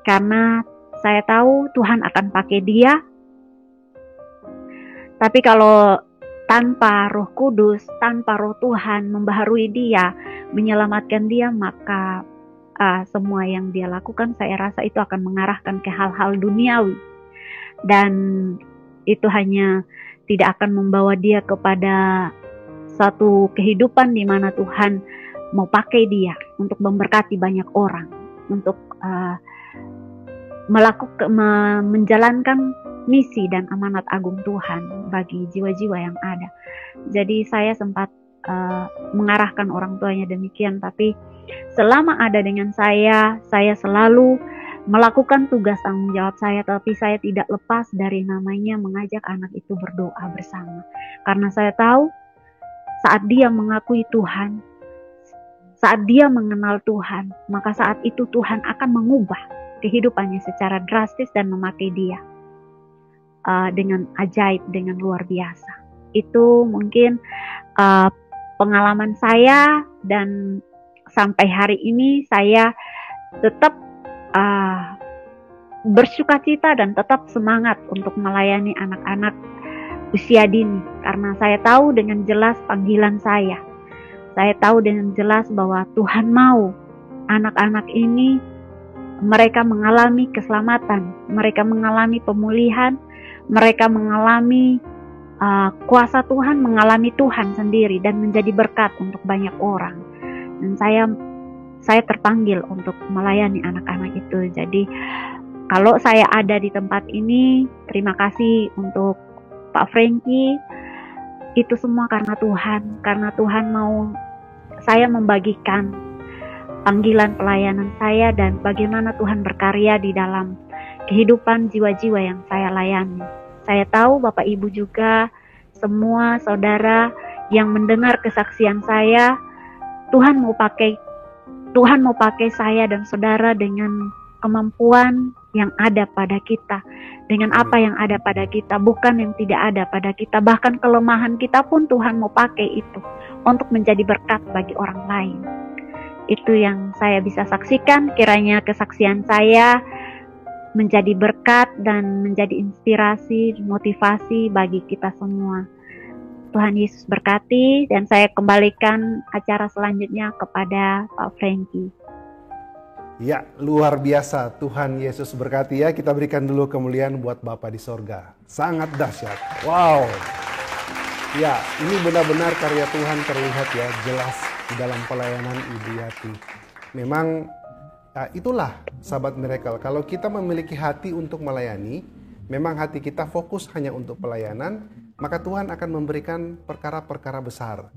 Speaker 1: Karena saya tahu Tuhan akan pakai dia. Tapi kalau tanpa Roh Kudus, tanpa Roh Tuhan membaharui dia, menyelamatkan dia, maka semua yang dia lakukan saya rasa itu akan mengarahkan ke hal-hal duniawi, dan itu hanya tidak akan membawa dia kepada satu kehidupan di mana Tuhan mau pakai dia untuk memberkati banyak orang, untuk menjalankan misi dan amanat agung Tuhan bagi jiwa-jiwa yang ada. Jadi saya sempat mengarahkan orang tuanya demikian, tapi selama ada dengan saya selalu melakukan tugas tanggung jawab saya, tapi saya tidak lepas dari namanya mengajak anak itu berdoa bersama. Karena saya tahu saat dia mengakui Tuhan, saat dia mengenal Tuhan, maka saat itu Tuhan akan mengubah kehidupannya secara drastis dan memakai dia dengan ajaib, dengan luar biasa. Itu mungkin pengalaman saya, dan sampai hari ini saya tetap bersukacita dan tetap semangat untuk melayani anak-anak usia dini, karena saya tahu dengan jelas panggilan saya. Saya tahu dengan jelas bahwa Tuhan mau anak-anak ini mereka mengalami keselamatan, mereka mengalami pemulihan, mereka mengalami kuasa Tuhan, mengalami Tuhan sendiri dan menjadi berkat untuk banyak orang. Dan saya terpanggil untuk melayani anak-anak itu. Jadi kalau saya ada di tempat ini, terima kasih untuk Pak Frankie. Itu semua karena Tuhan mau saya membagikan panggilan pelayanan saya dan bagaimana Tuhan berkarya di dalam kehidupan jiwa-jiwa yang saya layani. Saya tahu Bapak Ibu juga, semua saudara yang mendengar kesaksian saya, Tuhan mau pakai saya dan saudara dengan kemampuan yang ada pada kita, dengan apa yang ada pada kita, bukan yang tidak ada pada kita. Bahkan kelemahan kita pun Tuhan mau pakai itu untuk menjadi berkat bagi orang lain. Itu yang saya bisa saksikan. Kiranya kesaksian saya menjadi berkat dan menjadi inspirasi, motivasi bagi kita semua. Tuhan Yesus berkati, dan saya kembalikan acara selanjutnya kepada Pak Frankie.
Speaker 3: Ya, luar biasa. Tuhan Yesus berkati ya. Kita berikan dulu kemuliaan buat Bapa di sorga. Sangat dahsyat. Wow. Ya, ini benar-benar karya Tuhan terlihat ya, jelas di dalam pelayanan Ibu Yati. Memang itulah sahabat miracle. Kalau kita memiliki hati untuk melayani, memang hati kita fokus hanya untuk pelayanan, maka Tuhan akan memberikan perkara-perkara besar.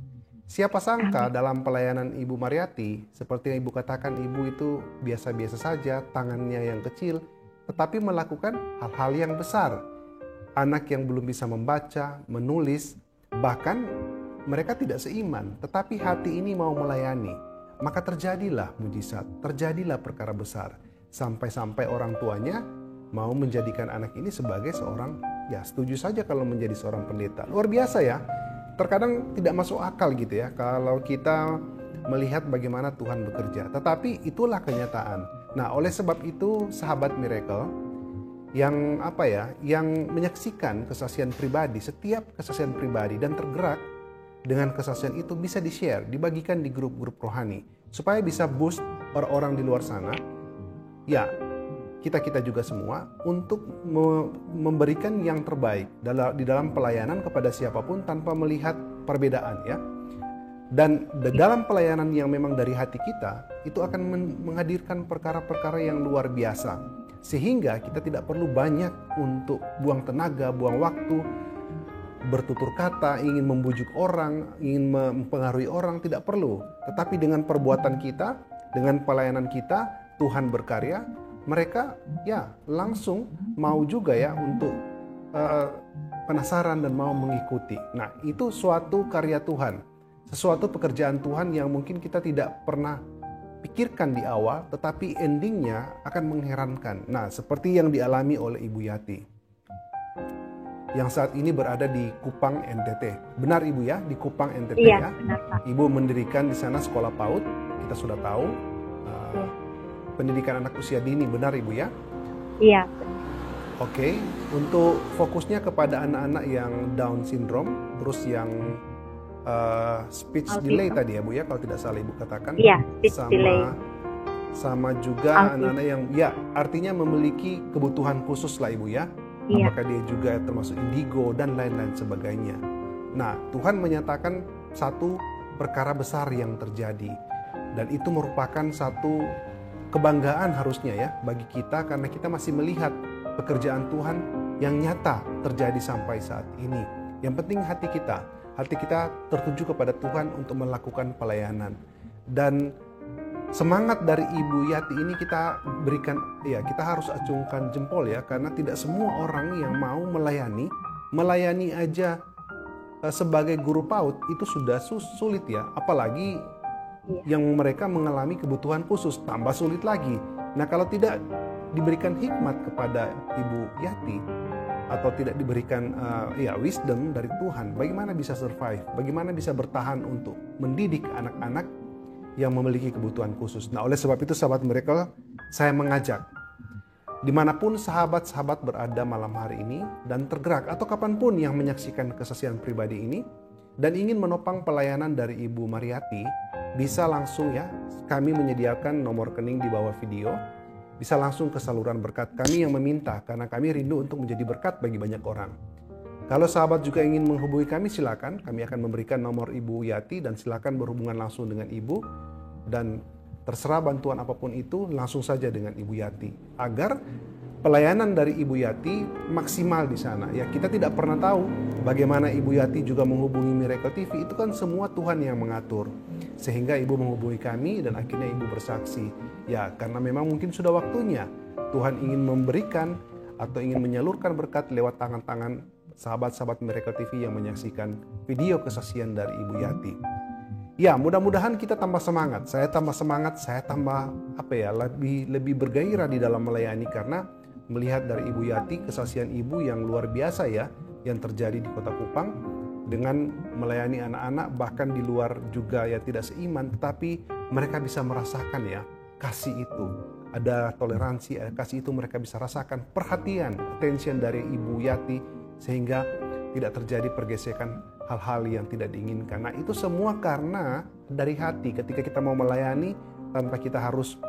Speaker 3: Siapa sangka dalam pelayanan Ibu Mariati, seperti yang Ibu katakan, Ibu itu biasa-biasa saja, tangannya yang kecil, tetapi melakukan hal-hal yang besar. Anak yang belum bisa membaca, menulis, bahkan mereka tidak seiman, tetapi hati ini mau melayani. Maka terjadilah mujizat, terjadilah perkara besar. Sampai-sampai orang tuanya mau menjadikan anak ini sebagai seorang, ya setuju saja kalau menjadi seorang pendeta. Luar biasa ya. Terkadang tidak masuk akal gitu ya kalau kita melihat bagaimana Tuhan bekerja. Tetapi itulah kenyataan. Nah, oleh sebab itu sahabat miracle yang yang menyaksikan kesaksian pribadi, setiap kesaksian pribadi dan tergerak dengan kesaksian itu bisa di-share, dibagikan di grup-grup rohani supaya bisa boost orang-orang di luar sana. Ya, kita juga semua untuk memberikan yang terbaik di dalam pelayanan kepada siapapun tanpa melihat perbedaan ya. Dan dalam pelayanan yang memang dari hati kita, itu akan menghadirkan perkara-perkara yang luar biasa. Sehingga kita tidak perlu banyak untuk buang tenaga, buang waktu, bertutur kata, ingin membujuk orang, ingin mempengaruhi orang, tidak perlu. Tetapi dengan perbuatan kita, dengan pelayanan kita, Tuhan berkarya, mereka ya langsung mau juga ya untuk penasaran dan mau mengikuti. Nah, itu suatu karya Tuhan. Sesuatu pekerjaan Tuhan yang mungkin kita tidak pernah pikirkan di awal, tetapi endingnya akan mengherankan. Nah, seperti yang dialami oleh Ibu Yati, yang saat ini berada di Kupang, NTT. Benar Ibu ya, di Kupang, NTT
Speaker 1: Iya,
Speaker 3: ya?
Speaker 1: benar Pak.
Speaker 3: Ibu mendirikan di sana sekolah PAUD, kita sudah tahu. Pendidikan anak usia dini, benar Ibu ya?
Speaker 1: Iya.
Speaker 3: Oke, untuk fokusnya kepada anak-anak yang Down syndrome, terus yang speech
Speaker 1: Autism.
Speaker 3: delay tadi ya Bu ya, kalau tidak salah Ibu katakan.
Speaker 1: Iya, speech delay.
Speaker 3: Sama juga anak-anak yang ya artinya memiliki kebutuhan khusus lah Ibu ya.
Speaker 1: Iya.
Speaker 3: Apakah dia juga termasuk indigo dan lain-lain sebagainya. Nah, Tuhan menyatakan satu perkara besar yang terjadi, dan itu merupakan satu kebanggaan harusnya ya bagi kita, karena kita masih melihat pekerjaan Tuhan yang nyata terjadi sampai saat ini. Yang penting hati kita tertuju kepada Tuhan untuk melakukan pelayanan. Dan semangat dari Ibu Yati ini kita berikan, ya kita harus acungkan jempol ya, karena tidak semua orang yang mau melayani aja sebagai guru PAUD itu sudah sulit ya, apalagi yang mereka mengalami kebutuhan khusus, tambah sulit lagi. Nah, kalau tidak diberikan hikmat kepada Ibu Yati, atau tidak diberikan wisdom dari Tuhan, bagaimana bisa survive, bagaimana bisa bertahan untuk mendidik anak-anak yang memiliki kebutuhan khusus. Nah, oleh sebab itu sahabat Miracle, saya mengajak dimanapun sahabat-sahabat berada malam hari ini dan tergerak atau kapanpun yang menyaksikan kesaksian pribadi ini dan ingin menopang pelayanan dari Ibu Mariati, bisa langsung ya, kami menyediakan nomor rekening di bawah video. Bisa langsung ke saluran berkat kami yang meminta, karena kami rindu untuk menjadi berkat bagi banyak orang. Kalau sahabat juga ingin menghubungi kami, silakan. Kami akan memberikan nomor Ibu Yati dan silakan berhubungan langsung dengan Ibu. Dan terserah bantuan apapun itu, langsung saja dengan Ibu Yati. Agar pelayanan dari Ibu Yati maksimal di sana. Ya, kita tidak pernah tahu bagaimana Ibu Yati juga menghubungi Miracle TV. Itu kan semua Tuhan yang mengatur. Sehingga Ibu menghubungi kami dan akhirnya Ibu bersaksi. Ya, karena memang mungkin sudah waktunya Tuhan ingin memberikan atau ingin menyalurkan berkat lewat tangan-tangan sahabat-sahabat Miracle TV yang menyaksikan video kesaksian dari Ibu Yati. Ya, mudah-mudahan kita tambah semangat. Saya tambah semangat, saya tambah lebih bergairah di dalam melayani, karena melihat dari Ibu Yati, kesaksian Ibu yang luar biasa ya, yang terjadi di Kota Kupang dengan melayani anak-anak bahkan di luar juga ya tidak seiman, tetapi mereka bisa merasakan ya kasih itu, ada toleransi, kasih itu mereka bisa rasakan, perhatian, attention dari Ibu Yati, sehingga tidak terjadi pergesekan hal-hal yang tidak diinginkan. Nah, itu semua karena dari hati. Ketika kita mau melayani tanpa kita harus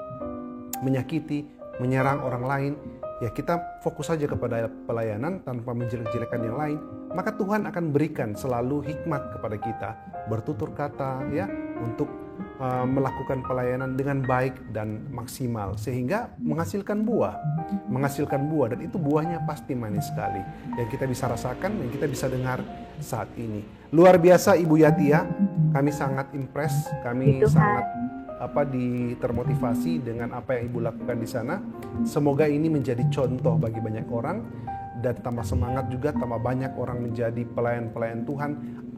Speaker 3: menyakiti, menyerang orang lain, ya kita fokus saja kepada pelayanan tanpa menjelek-jelekan yang lain, maka Tuhan akan berikan selalu hikmat kepada kita, bertutur kata ya, untuk melakukan pelayanan dengan baik dan maksimal, sehingga menghasilkan buah, dan itu buahnya pasti manis sekali yang kita bisa rasakan, yang kita bisa dengar saat ini. Luar biasa Ibu Yati ya, kami sangat impress, kami sangat termotivasi dengan apa yang Ibu lakukan di sana. Semoga ini menjadi contoh bagi banyak orang, dan tambah semangat juga, tambah banyak orang menjadi pelayan-pelayan Tuhan,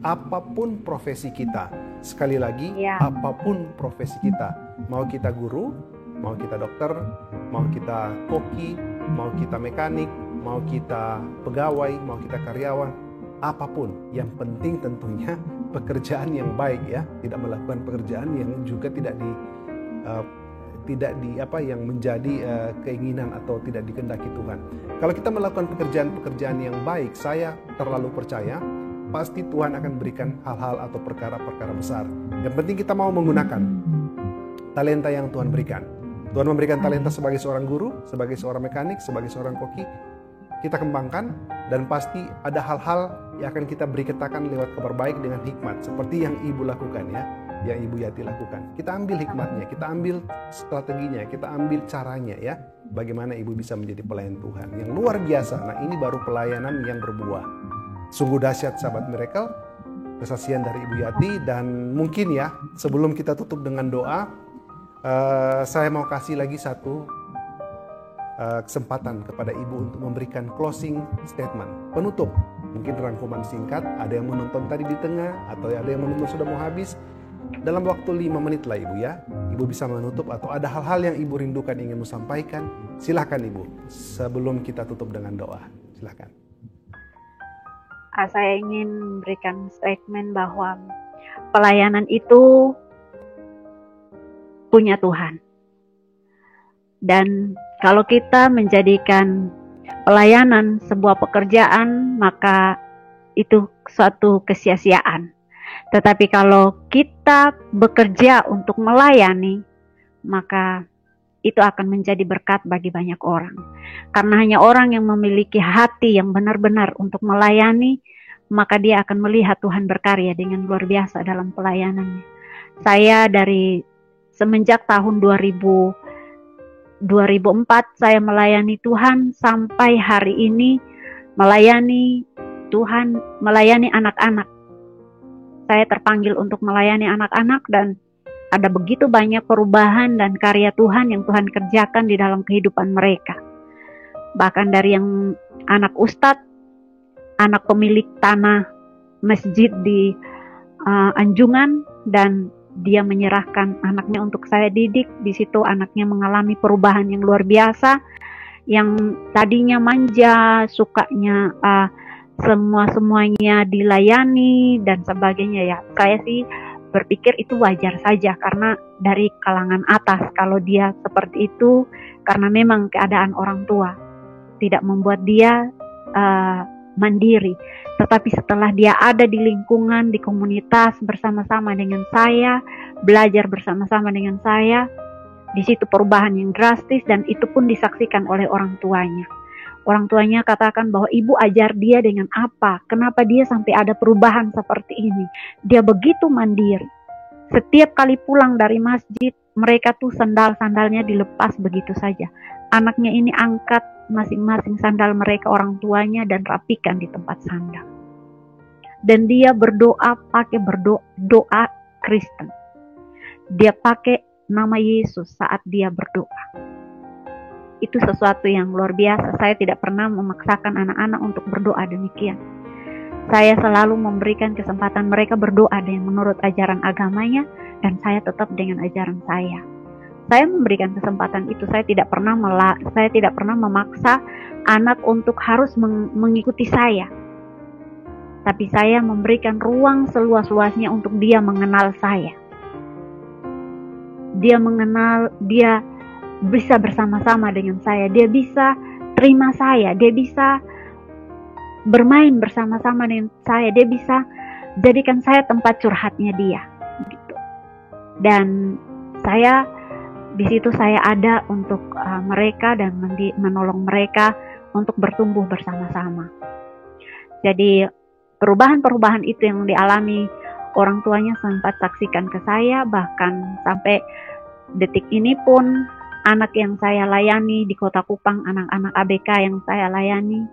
Speaker 3: apapun profesi kita. Sekali lagi, apapun profesi kita, mau kita guru, mau kita dokter, mau kita koki, mau kita mekanik, mau kita pegawai, mau kita karyawan, apapun, yang penting tentunya pekerjaan yang baik ya, tidak melakukan pekerjaan yang juga yang menjadi keinginan atau tidak dikehendaki Tuhan. Kalau kita melakukan pekerjaan-pekerjaan yang baik, saya terlalu percaya pasti Tuhan akan berikan hal-hal atau perkara-perkara besar. Yang penting kita mau menggunakan talenta yang Tuhan berikan. Tuhan memberikan talenta sebagai seorang guru, sebagai seorang mekanik, sebagai seorang koki. kita kembangkan, dan pasti ada hal-hal yang akan kita beri katakan lewat kabar baik dengan hikmat, seperti yang Ibu lakukan ya, yang Ibu Yati lakukan. Kita ambil hikmatnya, kita ambil strateginya, kita ambil caranya ya, bagaimana Ibu bisa menjadi pelayan Tuhan yang luar biasa. Nah, ini baru pelayanan yang berbuah. Sungguh dahsyat sahabat Miracle, kesaksian dari Ibu Yati. Dan mungkin ya, sebelum kita tutup dengan doa, saya mau kasih lagi satu kesempatan kepada Ibu untuk memberikan closing statement, penutup. Mungkin rangkuman singkat, ada yang menonton tadi di tengah, atau ada yang menonton sudah mau habis. Dalam waktu 5 menit lah Ibu ya, Ibu bisa menutup, atau ada hal-hal yang Ibu rindukan ingin sampaikan. Silahkan Ibu, sebelum kita tutup dengan doa. Silahkan.
Speaker 1: Saya ingin memberikan statement bahwa pelayanan itu punya Tuhan. Dan kalau kita menjadikan pelayanan sebuah pekerjaan, maka itu suatu kesia-siaan. Tetapi kalau kita bekerja untuk melayani, maka itu akan menjadi berkat bagi banyak orang. Karena hanya orang yang memiliki hati yang benar-benar untuk melayani, maka dia akan melihat Tuhan berkarya dengan luar biasa dalam pelayanannya. Saya dari semenjak tahun 2004 saya melayani Tuhan sampai hari ini, melayani Tuhan, melayani anak-anak. Saya terpanggil untuk melayani anak-anak, dan ada begitu banyak perubahan dan karya Tuhan yang Tuhan kerjakan di dalam kehidupan mereka. Bahkan dari yang anak ustadz, anak pemilik tanah masjid di Anjungan, dan dia menyerahkan anaknya untuk saya didik. Di situ anaknya mengalami perubahan yang luar biasa. Yang tadinya manja, sukanya semuanya dilayani dan sebagainya ya. Saya sih berpikir itu wajar saja karena dari kalangan atas. Kalau dia seperti itu karena memang keadaan orang tua tidak membuat dia mandiri. Tetapi setelah dia ada di lingkungan, di komunitas bersama-sama dengan saya, belajar bersama-sama dengan saya, di situ perubahan yang drastis, dan itu pun disaksikan oleh orang tuanya. Orang tuanya katakan bahwa ibu ajar dia dengan apa? Kenapa dia sampai ada perubahan seperti ini? Dia begitu mandiri. Setiap kali pulang dari masjid, mereka tuh sandal-sandalnya dilepas begitu saja. Anaknya ini angkat masing-masing sandal mereka orang tuanya dan rapikan di tempat sandal. Dan dia berdoa pakai doa Kristen. Dia pakai nama Yesus saat dia berdoa. Itu sesuatu yang luar biasa. Saya tidak pernah memaksakan anak-anak untuk berdoa demikian. Saya selalu memberikan kesempatan mereka berdoa dengan menurut ajaran agamanya, dan saya tetap dengan ajaran saya. Saya memberikan kesempatan itu. Saya tidak pernah memaksa anak untuk harus mengikuti saya. Tapi saya memberikan ruang seluas-luasnya untuk dia mengenal saya. Dia mengenal, dia bisa bersama-sama dengan saya, dia bisa terima saya, dia bisa bermain bersama-sama dengan saya, dia bisa jadikan saya tempat curhatnya dia, gitu. Dan saya di situ saya ada untuk mereka dan menolong mereka untuk bertumbuh bersama-sama. Jadi perubahan-perubahan itu yang dialami orang tuanya sempat saksikan ke saya, bahkan sampai detik ini pun anak yang saya layani di Kota Kupang, anak-anak ABK yang saya layani,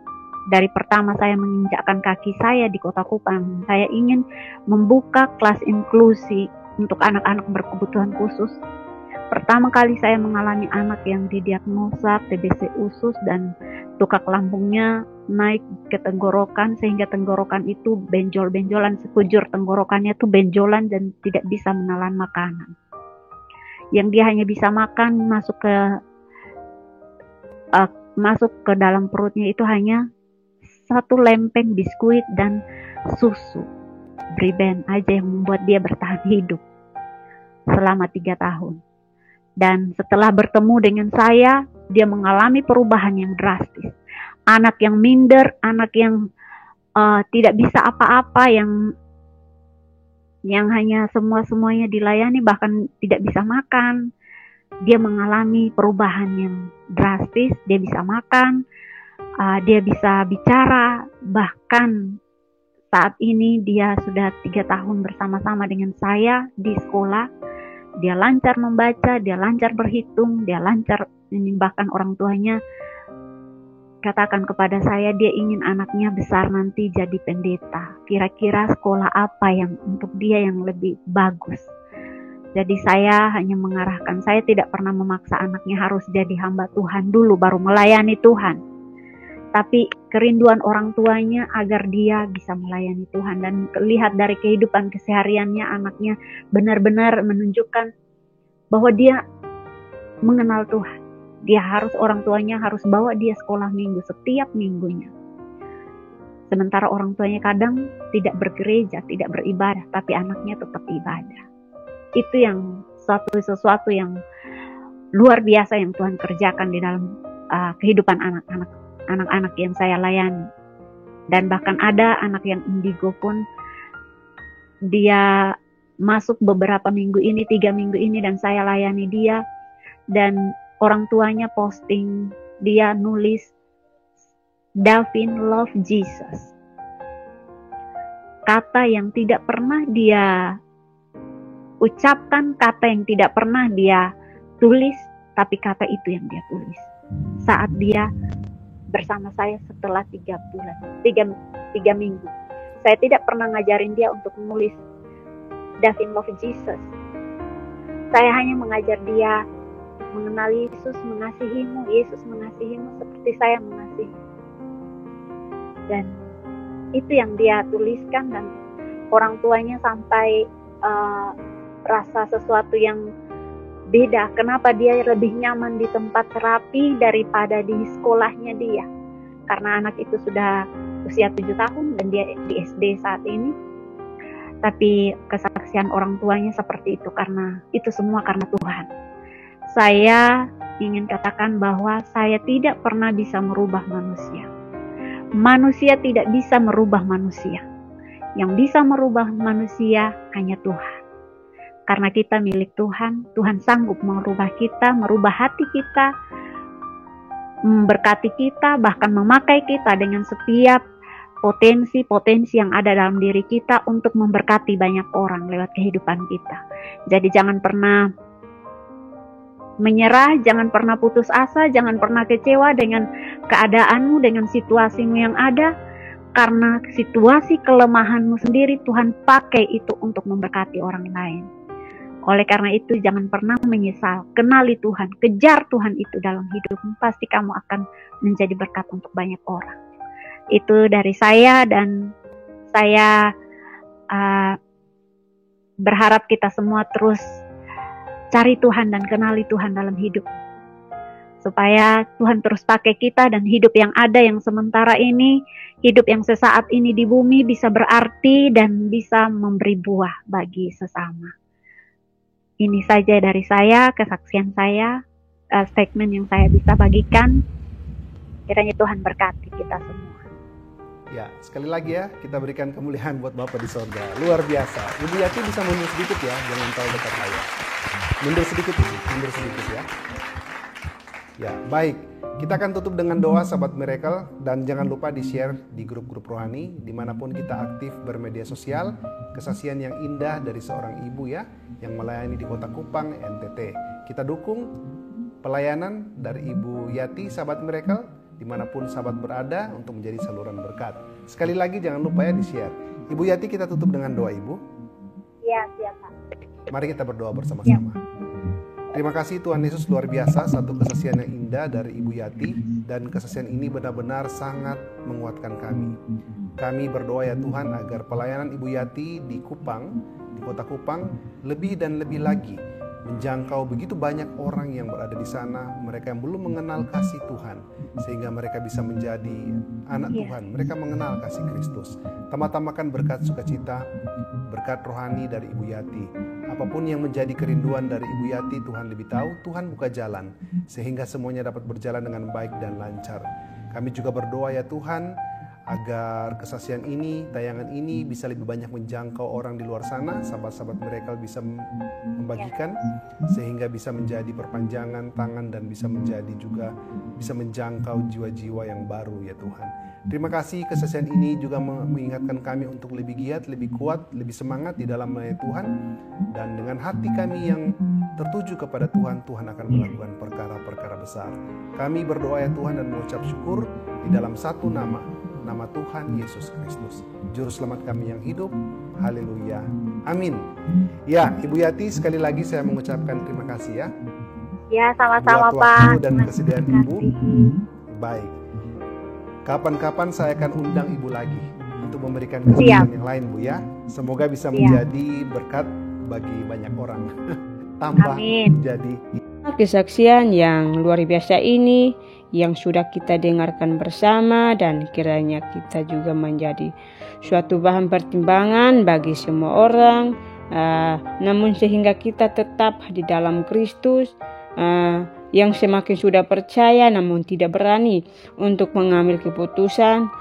Speaker 1: dari pertama saya menginjakkan kaki saya di Kota Kupang, saya ingin membuka kelas inklusi untuk anak-anak berkebutuhan khusus. Pertama kali saya mengalami anak yang didiagnosa TBC usus dan tukak lambungnya naik ke tenggorokan, sehingga tenggorokan itu benjol-benjolan, sekujur tenggorokannya itu benjolan dan tidak bisa menelan makanan. Yang dia hanya bisa makan masuk ke dalam perutnya itu hanya 1 lempeng biskuit dan susu Briben aja yang membuat dia bertahan hidup selama 3 tahun. Dan setelah bertemu dengan saya, dia mengalami perubahan yang drastis. Anak yang minder, anak yang tidak bisa apa-apa, yang hanya semuanya dilayani, bahkan tidak bisa makan. Dia mengalami perubahan yang drastis, dia bisa makan. Dia bisa bicara, bahkan saat ini dia sudah 3 tahun bersama-sama dengan saya di sekolah. Dia lancar membaca, dia lancar berhitung, dia lancar, bahkan orang tuanya katakan kepada saya dia ingin anaknya besar nanti jadi pendeta. Kira-kira sekolah apa yang untuk dia yang lebih bagus. Jadi saya hanya mengarahkan, saya tidak pernah memaksa anaknya harus jadi hamba Tuhan dulu baru melayani Tuhan. Tapi kerinduan orang tuanya agar dia bisa melayani Tuhan, dan lihat dari kehidupan kesehariannya anaknya benar-benar menunjukkan bahwa dia mengenal Tuhan. Dia harus, orang tuanya harus bawa dia sekolah minggu setiap minggunya. Sementara orang tuanya kadang tidak bergereja, tidak beribadah, tapi anaknya tetap ibadah. Itu yang sesuatu yang luar biasa yang Tuhan kerjakan di dalam kehidupan anak-anak yang saya layani. Dan bahkan ada anak yang indigo pun, dia masuk beberapa minggu ini, 3 minggu ini, dan saya layani dia, dan orang tuanya posting, dia nulis Davin love Jesus. Kata yang tidak pernah dia ucapkan, kata yang tidak pernah dia tulis, tapi kata itu yang dia tulis saat dia bersama saya setelah 3 minggu. Saya tidak pernah ngajarin dia untuk menulis Davin love Jesus. Saya hanya mengajar dia mengenal Yesus, mengasihimu, Yesus mengasihimu seperti saya mengasihi. Dan itu yang dia tuliskan, dan orang tuanya sampai rasa sesuatu yang beda. Kenapa dia lebih nyaman di tempat terapi daripada di sekolahnya dia? Karena anak itu sudah usia 7 tahun dan dia di SD saat ini. Tapi kesaksian orang tuanya seperti itu, karena itu semua karena Tuhan. Saya ingin katakan bahwa saya tidak pernah bisa merubah manusia. Manusia tidak bisa merubah manusia. Yang bisa merubah manusia hanya Tuhan. Karena kita milik Tuhan, Tuhan sanggup merubah kita, merubah hati kita, memberkati kita, bahkan memakai kita dengan setiap potensi-potensi yang ada dalam diri kita untuk memberkati banyak orang lewat kehidupan kita. Jadi jangan pernah menyerah, jangan pernah putus asa, jangan pernah kecewa dengan keadaanmu, dengan situasimu yang ada, karena situasi kelemahanmu sendiri Tuhan pakai itu untuk memberkati orang lain. Oleh karena itu jangan pernah menyesal, kenali Tuhan, kejar Tuhan itu dalam hidupmu, pasti kamu akan menjadi berkat untuk banyak orang. Itu dari saya, dan saya berharap kita semua terus cari Tuhan dan kenali Tuhan dalam hidup, supaya Tuhan terus pakai kita, dan hidup yang ada yang sementara ini, hidup yang sesaat ini di bumi bisa berarti dan bisa memberi buah bagi sesama. Ini saja dari saya, kesaksian saya, statement yang saya bisa bagikan. Kiranya Tuhan berkati kita semua.
Speaker 3: Ya, sekali lagi ya, kita berikan kemuliaan buat Bapak di sorga. Luar biasa. Ibu Yati bisa mundur sedikit ya, jangan terlalu dekat layar. Mundur sedikit ya. Ya, baik. Kita akan tutup dengan doa sahabat miracle, dan jangan lupa di-share di grup-grup rohani dimanapun kita aktif bermedia sosial. Kesaksian yang indah dari seorang ibu ya, yang melayani di Kota Kupang, NTT. Kita dukung pelayanan dari Ibu Yati sahabat miracle dimanapun sahabat berada untuk menjadi saluran berkat. Sekali lagi jangan lupa ya di-share. Ibu Yati, kita tutup dengan doa Ibu.
Speaker 1: Ya, siap Pak.
Speaker 3: Mari kita berdoa bersama-sama. Terima kasih Tuhan Yesus, luar biasa satu kesaksian yang indah dari Ibu Yati, dan kesaksian ini benar-benar sangat menguatkan kami. Kami berdoa ya Tuhan agar pelayanan Ibu Yati di Kupang, di Kota Kupang, lebih dan lebih lagi menjangkau begitu banyak orang yang berada di sana, mereka yang belum mengenal kasih Tuhan, sehingga mereka bisa menjadi anak Tuhan, mereka mengenal kasih Kristus. Tambah-tambahkan berkat sukacita, berkat rohani dari Ibu Yati. Apapun yang menjadi kerinduan dari Ibu Yati, Tuhan lebih tahu. Tuhan buka jalan sehingga semuanya dapat berjalan dengan baik dan lancar. Kami juga berdoa ya Tuhan, agar kesaksian ini, tayangan ini bisa lebih banyak menjangkau orang di luar sana, sahabat-sahabat mereka bisa membagikan, sehingga bisa menjadi perpanjangan tangan dan bisa menjadi juga bisa menjangkau jiwa-jiwa yang baru ya Tuhan. Terima kasih, kesaksian ini juga mengingatkan kami untuk lebih giat, lebih kuat, lebih semangat di dalam melayani Tuhan, dan dengan hati kami yang tertuju kepada Tuhan, Tuhan akan melakukan perkara-perkara besar. Kami berdoa ya Tuhan dan mengucap syukur di dalam satu nama Tuhan Yesus Kristus, Juru Selamat kami yang hidup. Haleluya. Amin. Ya, Ibu Yati, sekali lagi saya mengucapkan terima kasih ya.
Speaker 1: Ya, sama-sama
Speaker 3: buat waktu
Speaker 1: Pak.
Speaker 3: dan kesediaan Ibu. Baik. Kapan-kapan saya akan undang Ibu lagi untuk memberikan kesaksian yang lain, Bu ya. Semoga bisa menjadi berkat bagi banyak orang. Tambah jadi
Speaker 2: kesaksian yang luar biasa ini yang sudah kita dengarkan bersama, dan kiranya kita juga menjadi suatu bahan pertimbangan bagi semua orang, namun sehingga kita tetap di dalam Kristus, yang semakin sudah percaya namun tidak berani untuk mengambil keputusan.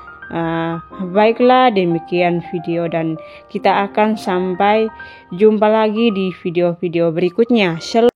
Speaker 2: Baiklah, demikian video, dan kita akan sampai jumpa lagi di video-video berikutnya.